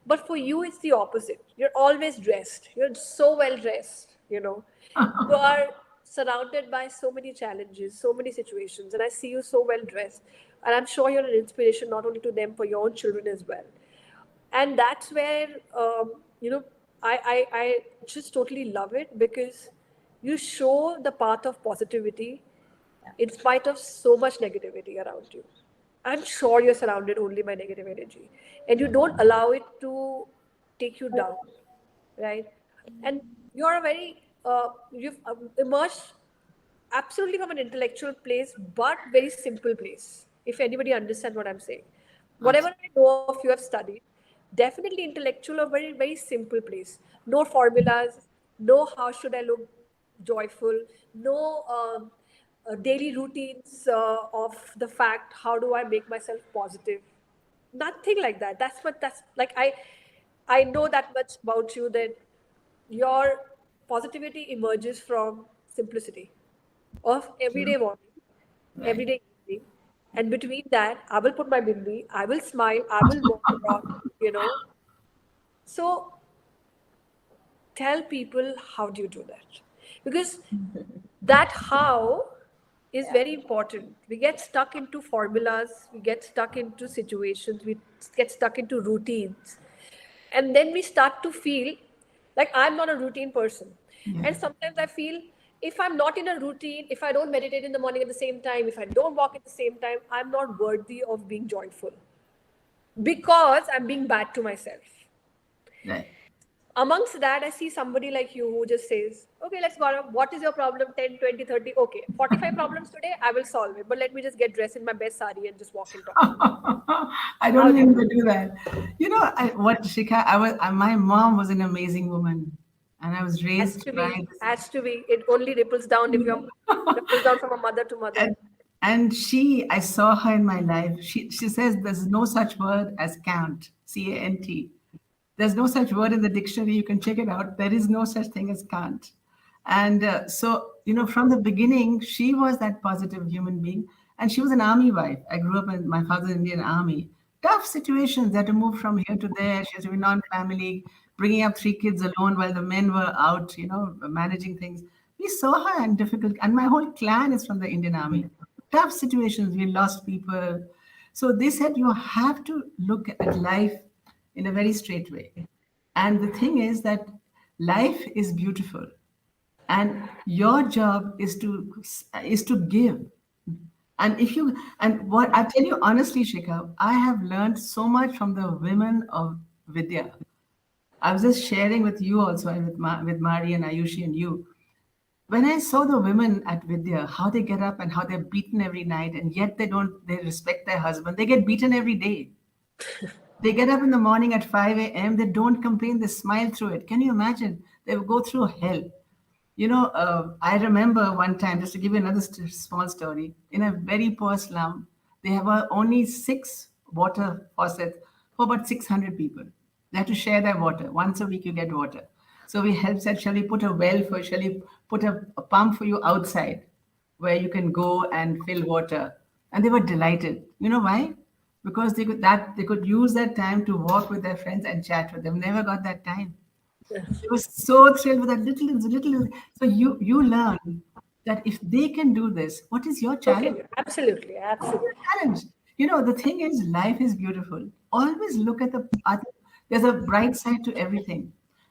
But for you, it's the opposite. You're always dressed. You're so well dressed, You are surrounded by so many challenges, so many situations, and I see you so well dressed. And I'm sure you're an inspiration not only to them, for your own children as well. And that's where, I just totally love it because you show the path of positivity in spite of so much negativity around you. I'm sure you're surrounded only by negative energy and you don't allow it to take you down, right? And you're you've emerged absolutely from an intellectual place, but very simple place. If anybody understands what I'm saying, whatever I know of you have studied, definitely intellectual or very, very simple place. No formulas, no how should I look joyful, no daily routines of the fact how do I make myself positive. Nothing like that. That's like I know that much about you that your positivity emerges from simplicity of everyday morning, Right. everyday evening. And between that, I will put my bindi, I will smile, I will walk around. So tell people, how do you do that? Because that how is very important. We get stuck into formulas, we get stuck into situations, we get stuck into routines. And then we start to feel like I'm not a routine person. Yeah. And sometimes I feel if I'm not in a routine, if I don't meditate in the morning at the same time, if I don't walk at the same time, I'm not worthy of being joyful because I'm being bad to myself. Right. amongst that, I see somebody like you who just says, okay, let's go on. What is your problem? 10, 20, 30. Okay, 45 problems today, I will solve it. But let me just get dressed in my best sari and just walk and talk to you. I How don't do you think do they do that. You know what, Shikha? My mom was an amazing woman, and I was Has raised to by be, this. has to be. It only ripples down if you're ripples down from a mother to mother. And, and I saw her in my life. She says there's no such word as cant, CANT. There's no such word in the dictionary. You can check it out. There is no such thing as can't. And so, from the beginning, she was that positive human being. And she was an army wife. I grew up in my father's Indian army. Tough situations. They had to move from here to there. She has to be non-family, bringing up three kids alone while the men were out, managing things. We saw her in difficult, and my whole clan is from the Indian army. Tough situations. We lost people. So they said you have to look at life in a very straight way. And the thing is that life is beautiful, and your job is to give. And if you and what I tell you honestly, Shikha, I have learned so much from the women of Vidya. I was just sharing with you also, and with Mari and Ayushree and you. When I saw the women at Vidya, how they get up and how they're beaten every night, and yet they respect their husband. They get beaten every day. They get up in the morning at 5 a.m. They don't complain. They smile through it. Can you imagine? They go through hell. I remember one time, just to give you another small story, in a very poor slum, they have only 6 water faucets for about 600 people. They have to share their water. Once a week, you get water. So we said, shall we put shall we put a pump for you outside where you can go and fill water? And they were delighted. You know why? Because they could use that time to walk with their friends and chat with them. Never got that time. They were so thrilled with that little. So you learn that if they can do this, what is your So challenge? can you? Absolutely, absolutely. Challenge. The thing is, life is beautiful. Always look at the other. There's a bright side to everything.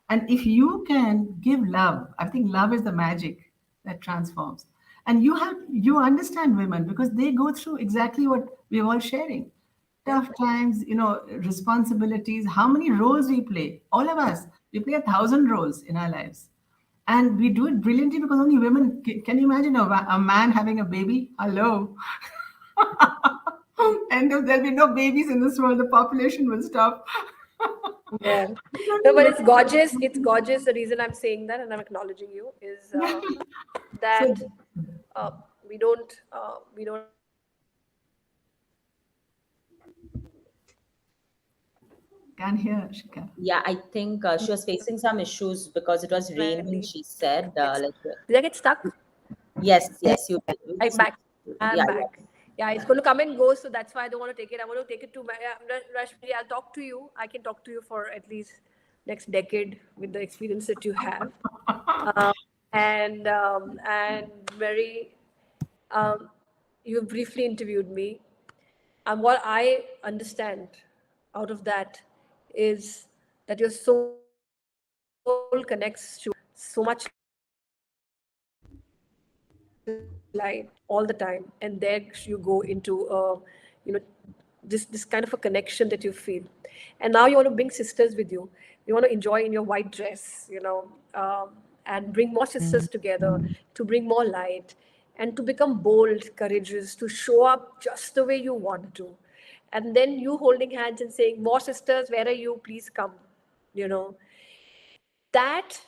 And if you can give love, I think love is the magic that transforms. And you understand women because they go through exactly what we're all sharing. Tough times, responsibilities, how many roles we play. All of us, we play 1,000 roles in our lives. And we do it brilliantly because only women can you imagine a man having a baby? Hello. And if there'll be no babies in this world, the population will stop. Yeah. No, but it's gorgeous. It's gorgeous. The reason I'm saying that and I'm acknowledging you is So that uh, we don't can hear Shika. Yeah, I think she was facing some issues because it was raining, leave. she said. Did I get stuck? Yes, yes, you did. I'm back. I'm Yeah, back. Yeah, it's going to come and go, so that's why I don't want to take it. I want to take it to my Rashmi. I'll talk to you. I can talk to you for at least next decade with the experience that you have. Um, and Mary, um, you briefly interviewed me, and what I understand out of that is that your soul connects to so much light all the time, and there you go into you know this kind of a connection that you feel. And now you want to bring sisters with you. You want to enjoy in your white dress, and bring more sisters together to bring more light and to become bold, courageous, to show up just the way you want to. And then you holding hands and saying, more sisters, where are you? Please come. you know that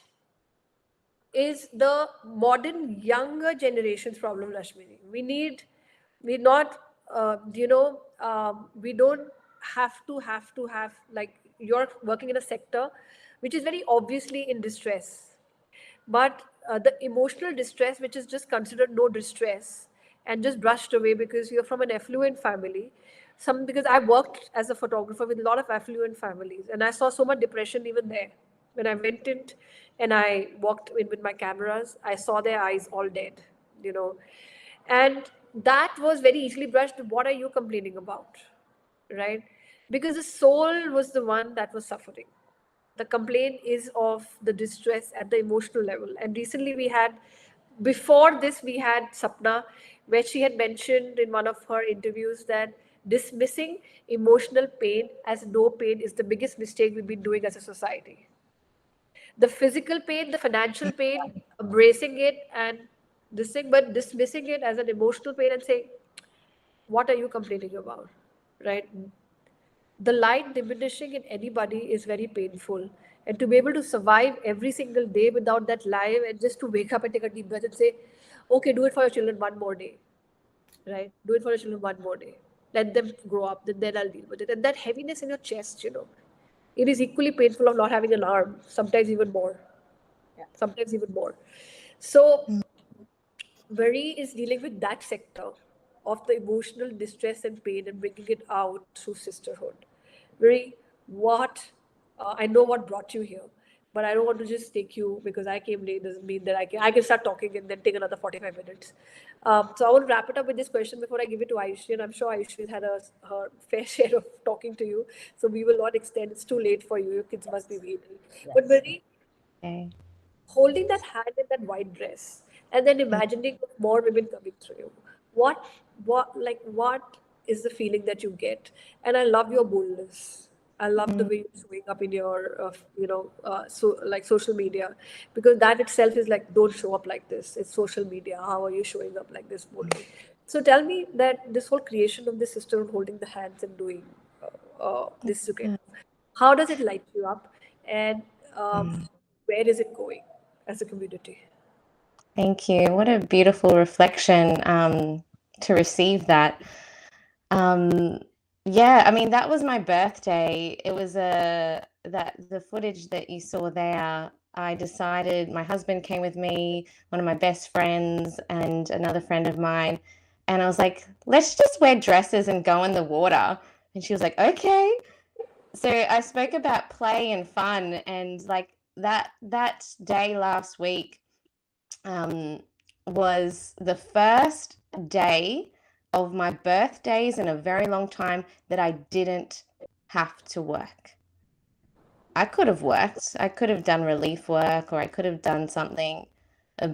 is the modern younger generation's problem, Rashmi. We not, we don't have, like, you're working in a sector which is very obviously in distress. But the emotional distress, which is just considered no distress and just brushed away because you're from an affluent family, because I worked as a photographer with a lot of affluent families, and I saw so much depression even there. When I went in and I walked in with my cameras, I saw their eyes all dead, you know, and that was very easily brushed. What are you complaining about, right? Because the soul was the one that was suffering. The complaint is of the distress at the emotional level. And recently before this, we had Sapna, where she had mentioned in one of her interviews that dismissing emotional pain as no pain is the biggest mistake we've been doing as a society. The physical pain, the financial pain, embracing it and this thing, but dismissing it as an emotional pain and saying, what are you complaining about? Right? The light diminishing in anybody is very painful. And to be able to survive every single day without that lie, and just to wake up and take a deep breath and say, okay, do it for your children one more day. Right? Do it for your children one more day. Let them grow up, then I'll deal with it. And that heaviness in your chest, it is equally painful of not having an arm, sometimes even more. Yeah. Sometimes even more. So Very is dealing with that sector of the emotional distress and pain and bringing it out through sisterhood. Very, what I know what brought you here, but I don't want to just take you because I came late. Doesn't mean that I can start talking and then take another 45 minutes. So I want to wrap it up with this question before I give it to Ayushree, and I'm sure Ayushree had her fair share of talking to you. So we will not extend. It's too late for you. Your kids must be waiting. But Yes. very Okay. holding that hand in that white dress and then imagining more women coming through you, what is the feeling that you get? And I love your boldness. I love the way you're showing up in your so like social media, because that itself is like, don't show up like this, it's social media, how are you showing up like this boldly? So tell me that this whole creation of the sisterhood, holding the hands and doing this together, how does it light you up? And where is it going as a community? Thank you. What a beautiful reflection to receive that. Um, yeah, I mean, that was my birthday. It was that the footage that you saw there. I decided, my husband came with me, one of my best friends, and another friend of mine. And I was like, let's just wear dresses and go in the water. And she was like, okay. So I spoke about play and fun, and like that day last week um, was the first day of my birthdays in a very long time that I didn't have to work. I could have worked, I could have done relief work, or I could have done something,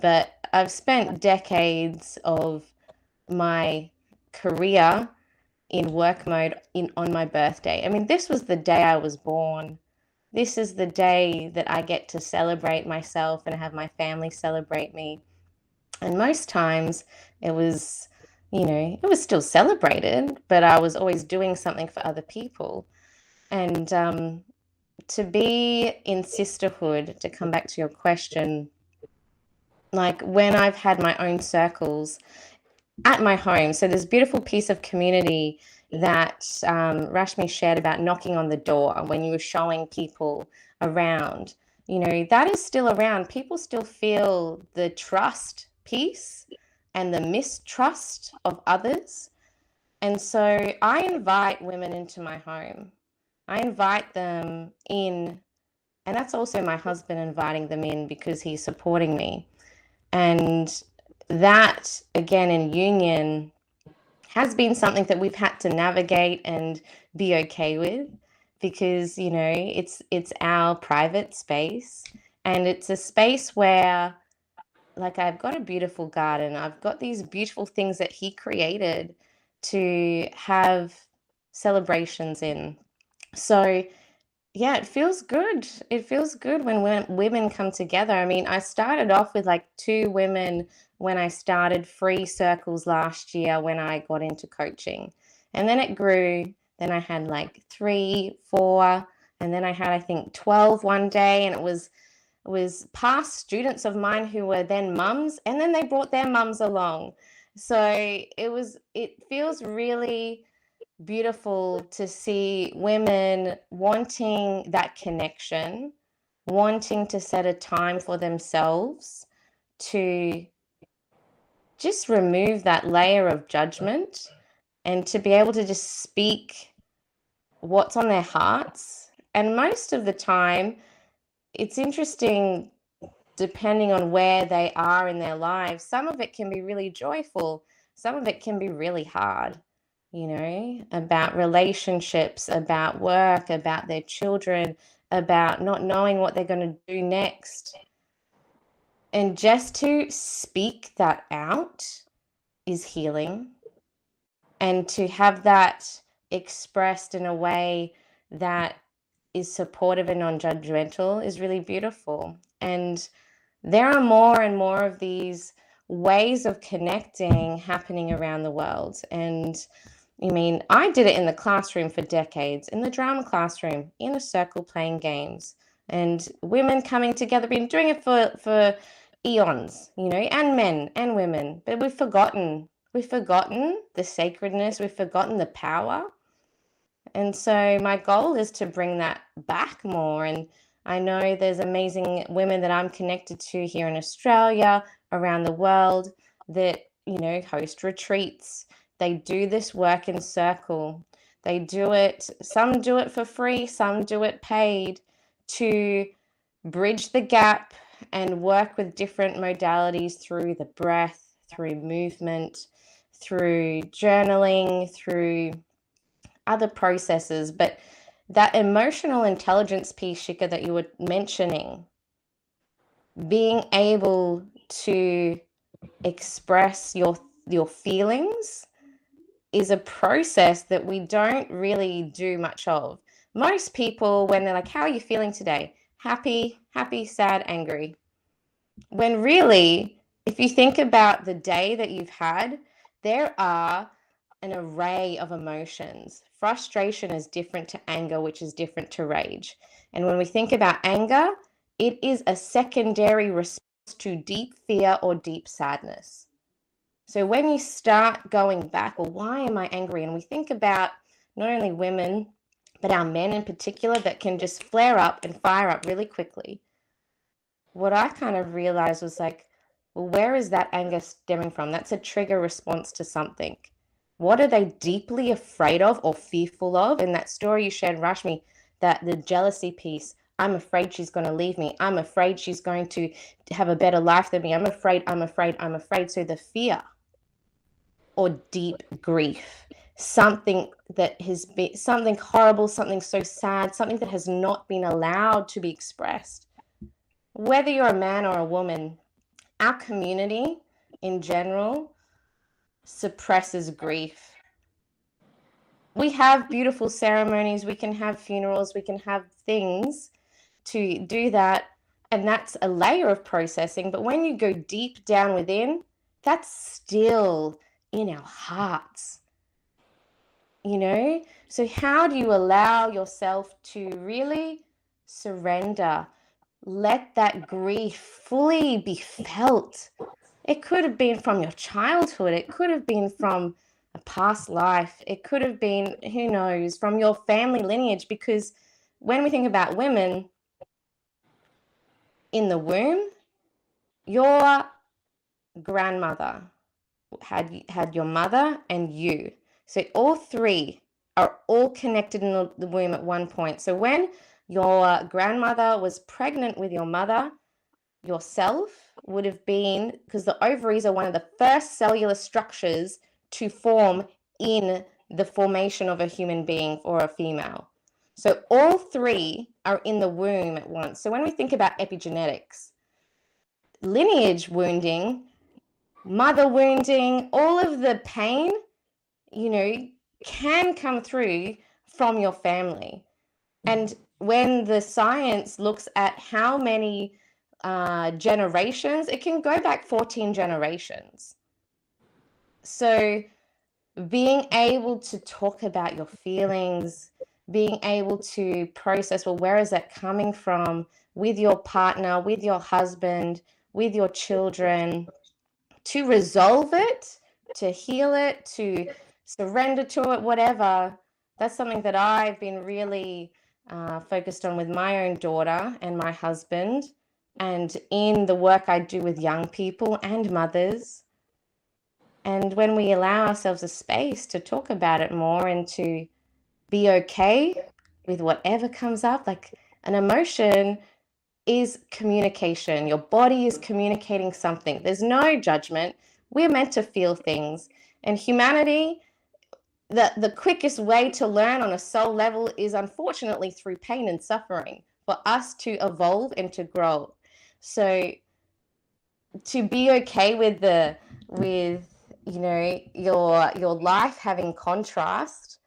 but I've spent decades of my career in work mode on my birthday. I mean, this was the day I was born. This is the day that I get to celebrate myself and have my family celebrate me. And most times it was, it was still celebrated, but I was always doing something for other people. And to be in sisterhood, to come back to your question, like when I've had my own circles at my home, so this beautiful piece of community that Rashmi shared about knocking on the door when you were showing people around, that is still around. People still feel the trust piece and the mistrust of others. And so I invite women into my home. I invite them in, and that's also my husband inviting them in because he's supporting me. And that, again, in union, has been something that we've had to navigate and be okay with, because it's our private space, and it's a space where, like, I've got a beautiful garden, I've got these beautiful things that he created to have celebrations in. So yeah, it feels good. It feels good when women come together. I mean, I started off with like 2 women when I started free circles last year when I got into coaching. And then it grew. Then I had like 3, 4, and then I had, I think, 12 one day, and it was past students of mine who were then mums, and then they brought their mums along. So it feels really beautiful to see women wanting that connection, wanting to set a time for themselves to just remove that layer of judgment and to be able to just speak what's on their hearts. And most of the time, it's interesting, depending on where they are in their lives, some of it can be really joyful, some of it can be really hard. About relationships, about work, about their children, about not knowing what they're going to do next. And just to speak that out is healing. And to have that expressed in a way that is supportive and non-judgmental is really beautiful. And there are more and more of these ways of connecting happening around the world. And I mean, I did it in the classroom for decades, in the drama classroom, in a circle playing games, and women coming together, been doing it for eons, you know, and men and women. But we've forgotten the sacredness, we've forgotten the power. And so my goal is to bring that back more. And I know there's amazing women that I'm connected to here in Australia, around the world, that, you know, host retreats. They do this work in circle. They do it, some do it for free, some do it paid, to bridge the gap and work with different modalities through the breath, through movement, through journaling, through other processes. But that emotional intelligence piece, Shikha, that you were mentioning, being able to express your feelings is a process that we don't really do much of. Most people, when they're like, how are you feeling today? Happy, sad, angry. When really, if you think about the day that you've had, there are an array of emotions. Frustration is different to anger, which is different to rage. And when we think about anger, it is a secondary response to deep fear or deep sadness. So when you start going back, well, why am I angry? And we think about not only women, but our men in particular that can just flare up and fire up really quickly. What I kind of realized was like, well, where is that anger stemming from? That's a trigger response to something. What are they deeply afraid of or fearful of? In that story you shared, Rashmi, that the jealousy piece, I'm afraid she's going to leave me. I'm afraid she's going to have a better life than me. I'm afraid. So the fear or deep grief, something that has been, something horrible, something so sad, something that has not been allowed to be expressed. Whether you're a man or a woman, our community in general suppresses grief. We have beautiful ceremonies, we can have funerals, we can have things to do that, and that's a layer of processing. But when you go deep down within, that's still in our hearts, you know? So how do you allow yourself to really surrender? Let that grief fully be felt. It could have been from your childhood. It could have been from a past life. It could have been, who knows, from your family lineage. Because when we think about women in the womb, your grandmother had your mother and you. So all three are all connected in the womb at one point. So when your grandmother was pregnant with your mother, yourself would have been, because the ovaries are one of the first cellular structures to form in the formation of a human being or a female. So all three are in the womb at once. So when we think about epigenetics, lineage wounding, mother wounding, all of the pain, you know, can come through from your family. And when the science looks at how many generations, it can go back 14 generations. So being able to talk about your feelings, being able to process, well, where is that coming from, with your partner, with your husband, with your children, to resolve it, to heal it, to surrender to it, whatever. That's something that I've been really focused on with my own daughter and my husband, and in the work I do with young people and mothers. And when we allow ourselves a space to talk about it more and to be okay with whatever comes up, like an emotion is communication. Your body is communicating something. There's no judgment. We're meant to feel things. And humanity, the quickest way to learn on a soul level is unfortunately through pain and suffering, for us to evolve and to grow. So to be okay with you know, your life having contrast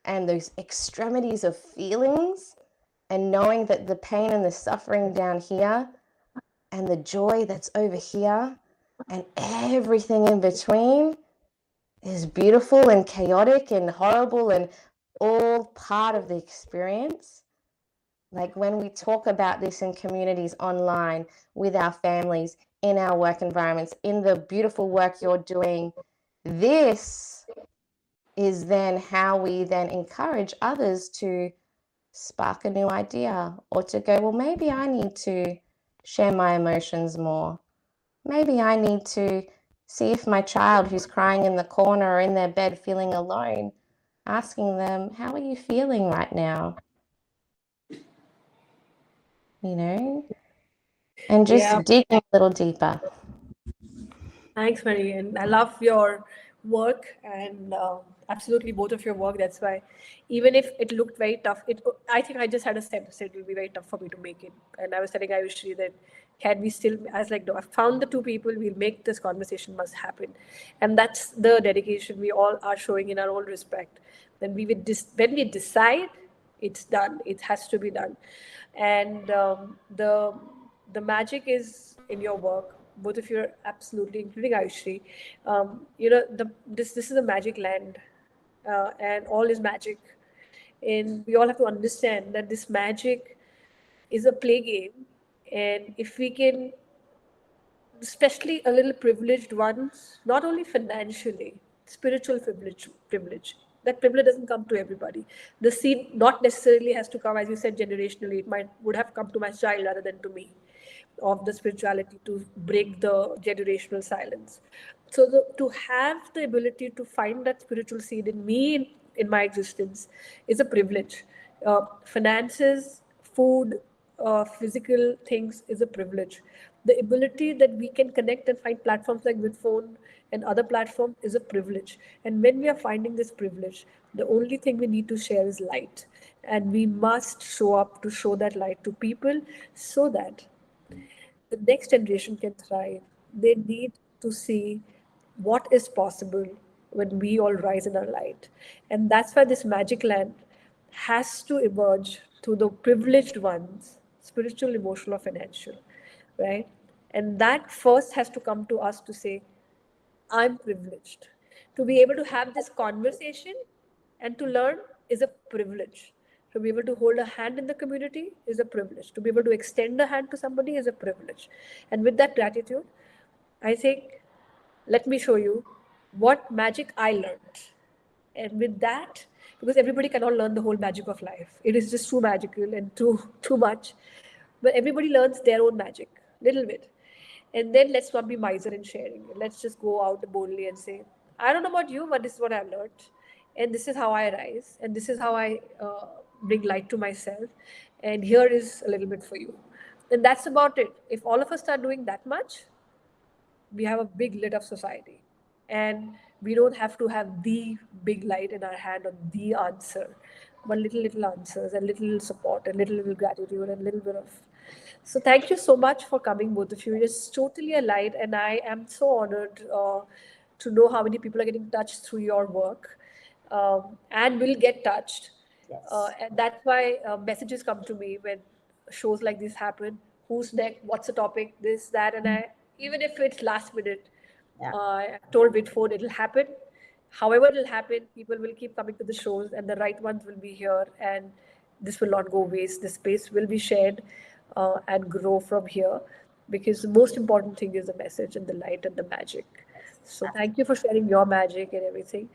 and those extremities of feelings, and knowing that the pain and the suffering down here and the joy that's over here and everything in between is beautiful and chaotic and horrible and all part of the experience. Like when we talk about this in communities online, with our families, in our work environments, in the beautiful work you're doing, this is then how we then encourage others to spark a new idea or to go, well, maybe I need to share my emotions more. Maybe I need to see if my child who's crying in the corner or in their bed feeling alone, asking them, how are you feeling right now? You know, and just Yeah. digging a little deeper. Thanks, Mary. And I love your work and absolutely both of your work. That's why, even if it looked very tough, I think I just had a sense it will be very tough for me to make it. And I was telling Ayushree that can we still, I was like, no, I found the two people, we'll make this conversation must happen. And that's the dedication we all are showing in our own respect. When we decide, it's done. It has to be done. And the magic is in your work. Both of you are absolutely, including Ayushree. This is a magic land, and all is magic. And we all have to understand that this magic is a play game. And if we can, especially a little privileged ones, not only financially, spiritual privilege. That privilege doesn't come to everybody. The seed not necessarily has to come, as you said, generationally. It would have come to my child rather than to me, of the spirituality to break the generational silence. So to have the ability to find that spiritual seed in me, in my existence, is a privilege. Finances, food, physical things is a privilege. The ability that we can connect and find platforms like Vidphone and other platforms is a privilege. And when we are finding this privilege, the only thing we need to share is light. And we must show up to show that light to people so that the next generation can thrive. They need to see what is possible when we all rise in our light. And that's why this magic land has to emerge to the privileged ones, spiritual, emotional, or financial, right? And that first has to come to us to say, I'm privileged. To be able to have this conversation and to learn is a privilege. To be able to hold a hand in the community is a privilege. To be able to extend a hand to somebody is a privilege. And with that gratitude, I think, let me show you what magic I learned. And with that, because everybody cannot learn the whole magic of life, it is just too magical and too much. But everybody learns their own magic, little bit. And then let's not be miser in sharing. Let's just go out boldly and say, I don't know about you, but this is what I've learned. And this is how I rise. And this is how I bring light to myself. And here is a little bit for you. And that's about it. If all of us start doing that much, we have a big lit up society. And we don't have to have the big light in our hand or the answer, but little answers and little support and little gratitude and little bit of. So thank you so much for coming, both of you. It is totally a light, and I am so honored to know how many people are getting touched through your work, and will get touched. Yes. And that's why messages come to me when shows like this happen. Who's next? What's the topic? This, that, and I. Even if it's last minute, Yeah. I told Vidphone it'll happen. However, it'll happen. People will keep coming to the shows, and the right ones will be here. And this will not go waste. The space will be shared and grow from here, because the most important thing is the message and the light and the magic. So thank you for sharing your magic and everything.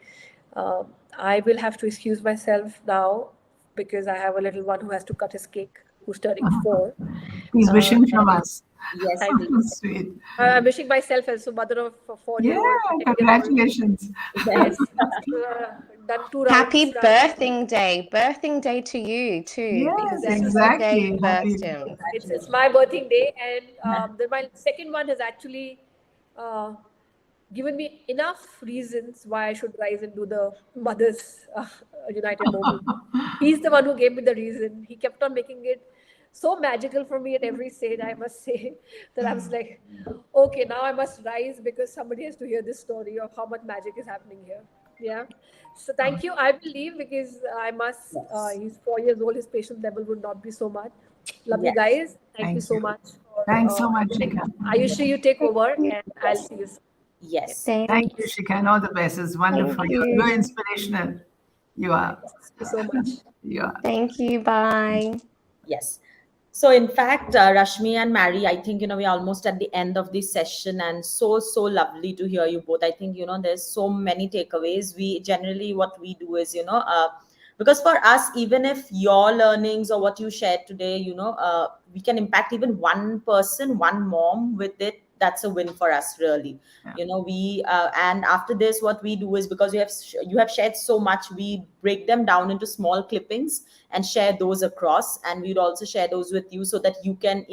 I will have to excuse myself now because I have a little one who has to cut his cake, who's turning 4. Please wish him from And us. Yes, thank you. please. Sweet. I'm wishing myself as a mother of a 4-year-old, Yeah, 10-year-old. congratulations. Yes, done 2 rounds. Happy birthing day. Birthing day to you too. Yes, Because this is the day you exactly. birthed Happy. him. It's my birthing day, and then my second one has actually uh, given me enough reasons why I should rise and do the Mothers United movement. He's the one who gave me the reason. He kept on making it so magical for me at every stage, I must say, that I was like, okay, now I must rise because somebody has to hear this story of how much magic is happening here. Yeah. So thank you. I will leave because I must. Yes. He's 4 years old. His patience level would not be so much. Love you Yes. guys. Thank you Thank so you. much for Thanks so much, giving. Shikha. Ayushri, you take Thank over, you. and I'll Yes. see you soon. Okay. Yes. Thank you, Thanks. Shikha, and all the best. It's Thank wonderful. You're you. inspirational. You are. Thank you so much. You are. Thank you. Bye. Yes. So, in fact, Rashmi and Mary, I think, we're almost at the end of this session, and so lovely to hear you both. I think, there's so many takeaways. We generally, what we do is, because for us, even if your learnings or what you shared today, we can impact even one person, one mom with it. That's a win for us, really. Yeah. We and after this, what we do is, because you have shared so much, we break them down into small clippings and share those across, and we'd also share those with you so that you can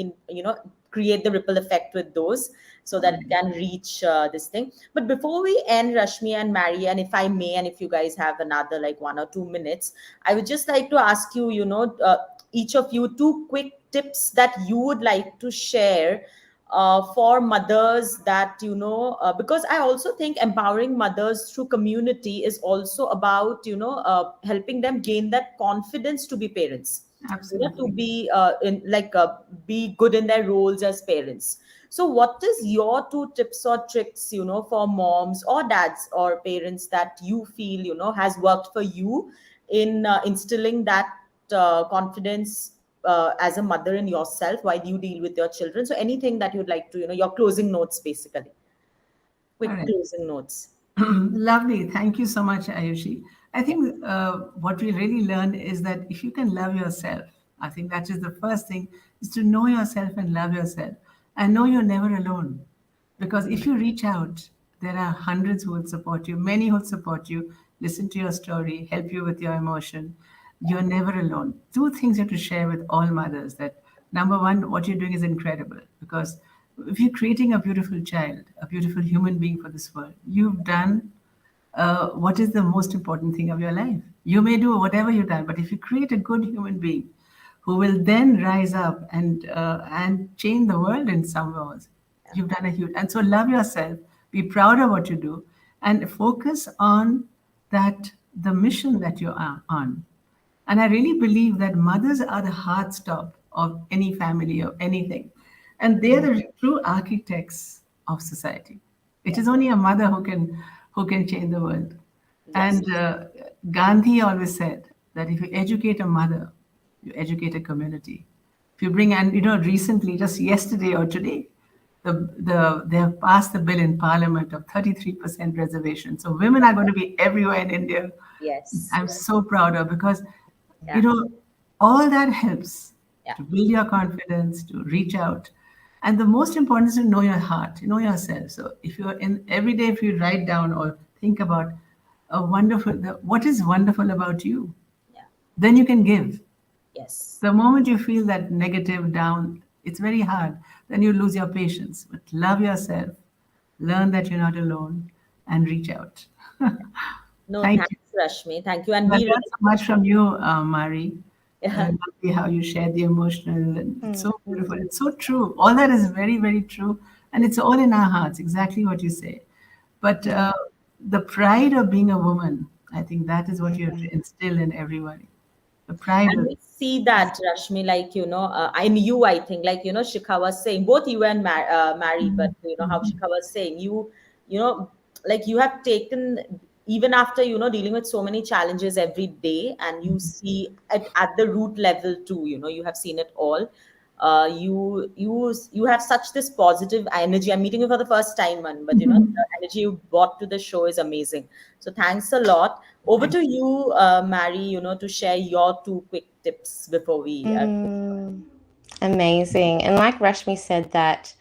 create the ripple effect with those, so that it can reach this thing. But before we end, Rashmi and Mary, and if I may, and if you guys have another like 1 or 2 minutes, I would just like to ask you, each of you, two quick tips that you would like to share for mothers, that because I also think empowering mothers through community is also about helping them gain that confidence to be parents, to Absolutely. be be good in their roles as parents. So what is your two tips or tricks for moms or dads or parents that you feel has worked for you in instilling that confidence as a mother in yourself while you deal with your children? So anything that you'd like to, your closing notes, basically, All quick right. closing notes. Lovely. Thank you so much, Ayushi. I Yeah. think what we really learned is that if you can love yourself, I think that is the first thing, is to know yourself and love yourself and know you're never alone. Because if you reach out, there are hundreds who will support you, many who will support you, listen to your story, help you with your emotion. You're never alone. Two things you have to share with all mothers, that number one, what you're doing is incredible, because if you're creating a beautiful child, a beautiful human being for this world, you've done what is the most important thing of your life. You may do whatever you've done, but if you create a good human being who will then rise up and change the world in some ways, you've done a huge. And so love yourself, be proud of what you do, and focus on that the mission that you are on. And I really believe that mothers are the heartstop of any family or anything. And they're the true architects of society. It Yeah. is only a mother who can change the world. Yes. And Gandhi always said that if you educate a mother, you educate a community. If you bring, and recently, just yesterday or today, they have passed the bill in Parliament of 33% reservation. So women are going to be everywhere in India. Yes. I'm so proud of, because you Yeah. know all that helps Yeah. to build your confidence, to reach out. And the most important is to know your heart, know yourself. So if you're in every day, if you write down or think about what is wonderful about you, Yeah. then you can give. Yes. The moment you feel that negative down, it's very hard. Then you lose your patience. But love yourself, learn that you're not alone, and reach out. No, Thank you. thanks, Rashmi. Thank you. And I we learned really, so much from you, Mari. yeah. And lovely how you shared the emotional. And it's so Mhm. beautiful. It's so true. All that is very, very true. And it's all in our hearts, exactly what you say. But the pride of being a woman, I think that is what you have to instill in everybody. The pride And of, we see that, Rashmi, in you, I think, Shikha was saying, both you and Mary, but how Shikha was saying, you know, like you have taken, even after, dealing with so many challenges every day, and you see at the root level too, you have seen it all. You have such this positive energy. I'm meeting you for the first time, man, but the energy you brought to the show is amazing. So thanks a lot. Over to you, Mary, to share your two quick tips before we. Mm, amazing. And like Rashmi said, that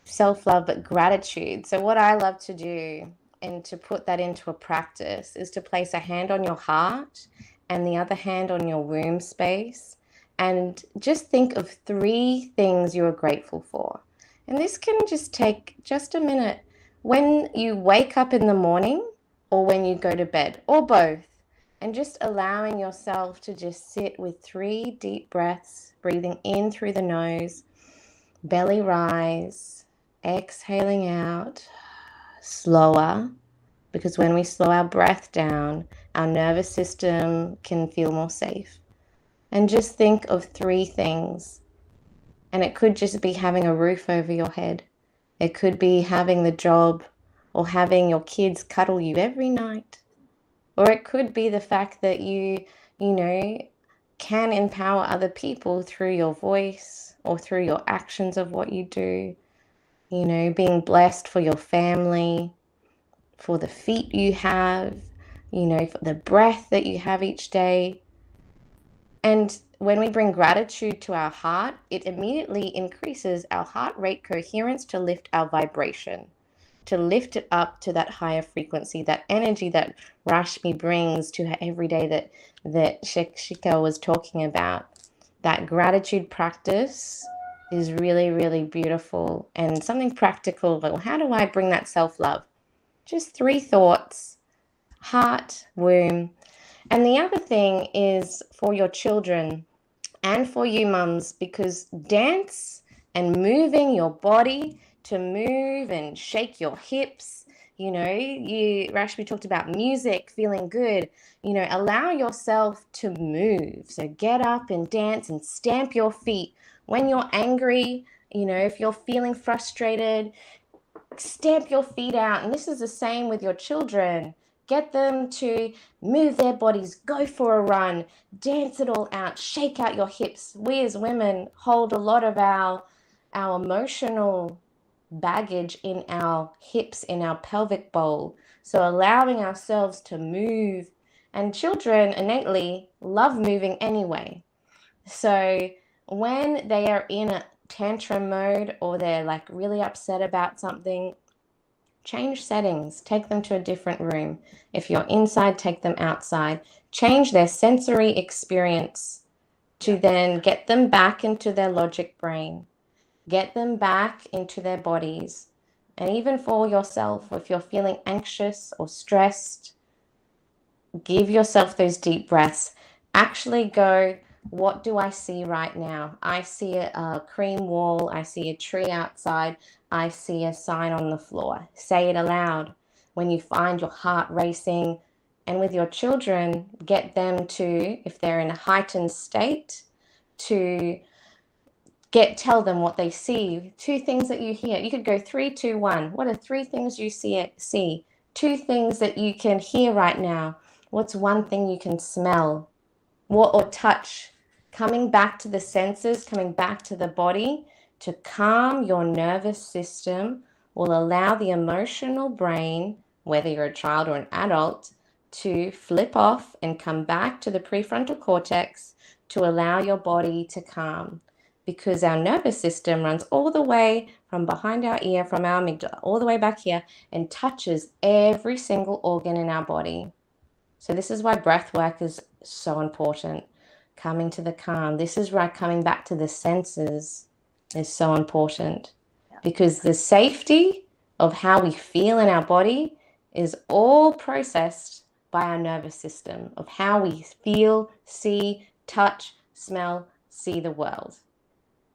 self-love but gratitude. So what I love to do and to put that into a practice is to place a hand on your heart and the other hand on your womb space, and just think of 3 things you are grateful for. And this can just take just a minute when you wake up in the morning or when you go to bed, or both, and just allowing yourself to just sit with 3 deep breaths, breathing in through the nose, belly rise, exhaling out slower, because when we slow our breath down, our nervous system can feel more safe. And just think of 3 things. And it could just be having a roof over your head. It could be having the job or having your kids cuddle you every night. Or it could be the fact that you know, can empower other people through your voice or through your actions of what you do. You know, being blessed for your family, for the feet you have, you know, for the breath that you have each day. And when we bring gratitude to our heart, it immediately increases our heart rate coherence to lift our vibration, to lift it up to that higher frequency, that energy that Rashmi brings to her every day that Shikha was talking about. That gratitude practice is really, really beautiful and something practical. Well, how do I bring that self-love? Just 3 thoughts: heart, womb. And the other thing is for your children and for you mums, because dance and moving your body to move and shake your hips, you know, Rashmi talked about music, feeling good, you know, allow yourself to move. So get up and dance and stamp your feet. When you're angry, you know, if you're feeling frustrated, stamp your feet out. And this is the same with your children. Get them to move their bodies, go for a run, dance it all out, shake out your hips. We as women hold a lot of our emotional baggage in our hips, in our pelvic bowl. So allowing ourselves to move, and children innately love moving anyway. So when they are in a tantrum mode or they're like really upset about something, change settings, take them to a different room. If you're inside, take them outside. Change their sensory experience to then get them back into their logic brain, get them back into their bodies. And even for yourself, if you're feeling anxious or stressed, give yourself those deep breaths. Actually go, what do I see right now? I see a cream wall. I see a tree outside. I see a sign on the floor. Say it aloud. When you find your heart racing, and with your children, get them to, if they're in a heightened state, to tell them what they see. 2 things that you hear. You could go 3, 2, 1. What are 3 things you see? 2 things that you can hear right now. What's 1 thing you can smell? Or touch? Coming back to the senses, coming back to the body to calm your nervous system will allow the emotional brain, whether you're a child or an adult, to flip off and come back to the prefrontal cortex to allow your body to calm. Because our nervous system runs all the way from behind our ear, from our amygdala, all the way back here, and touches every single organ in our body. So this is why breath work is so important. Coming to the calm. This is why coming back to the senses is so important. Because the safety of how we feel in our body is all processed by our nervous system, of how we feel, see, touch, smell, see the world.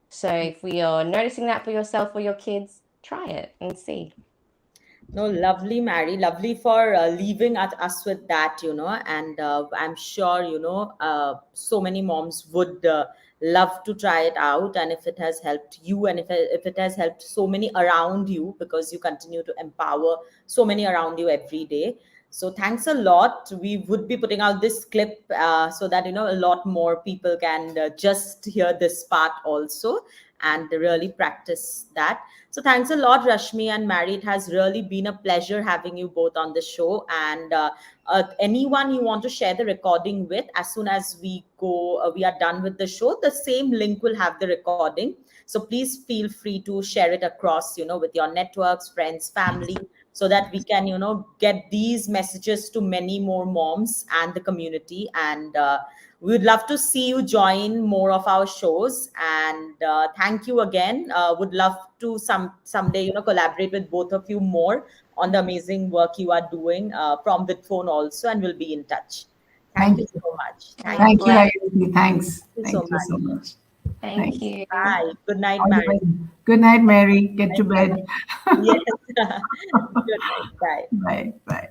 So if you're noticing that for yourself or your kids, try it and see. No, lovely, Mary. Lovely for leaving us with that, you know. And I'm sure, you know, so many moms would love to try it out. And if it has helped you, and if it has helped so many around you, because you continue to empower so many around you every day. So thanks a lot. We would be putting out this clip so that, you know, a lot more people can just hear this part also and really practice that. So thanks a lot, Rashmi and Mary. It has really been a pleasure having you both on the show. And anyone you want to share the recording with, as soon as we are done with the show, the same link will have the recording. So please feel free to share it across, you know, with your networks, friends, family, so that we can, you know, get these messages to many more moms and the community. And we would love to see you join more of our shows. And thank you again. Would love to someday, you know, collaborate with both of you more on the amazing work you are doing from Vidphone also, and we'll be in touch. Thank you so much. Thank you, Ayushree. Thanks. Thank you so much. Thank you. Bye. Good night, Mary. Good night, Mary. Get to bed. Yes. Good night. Bye. Bye. Bye.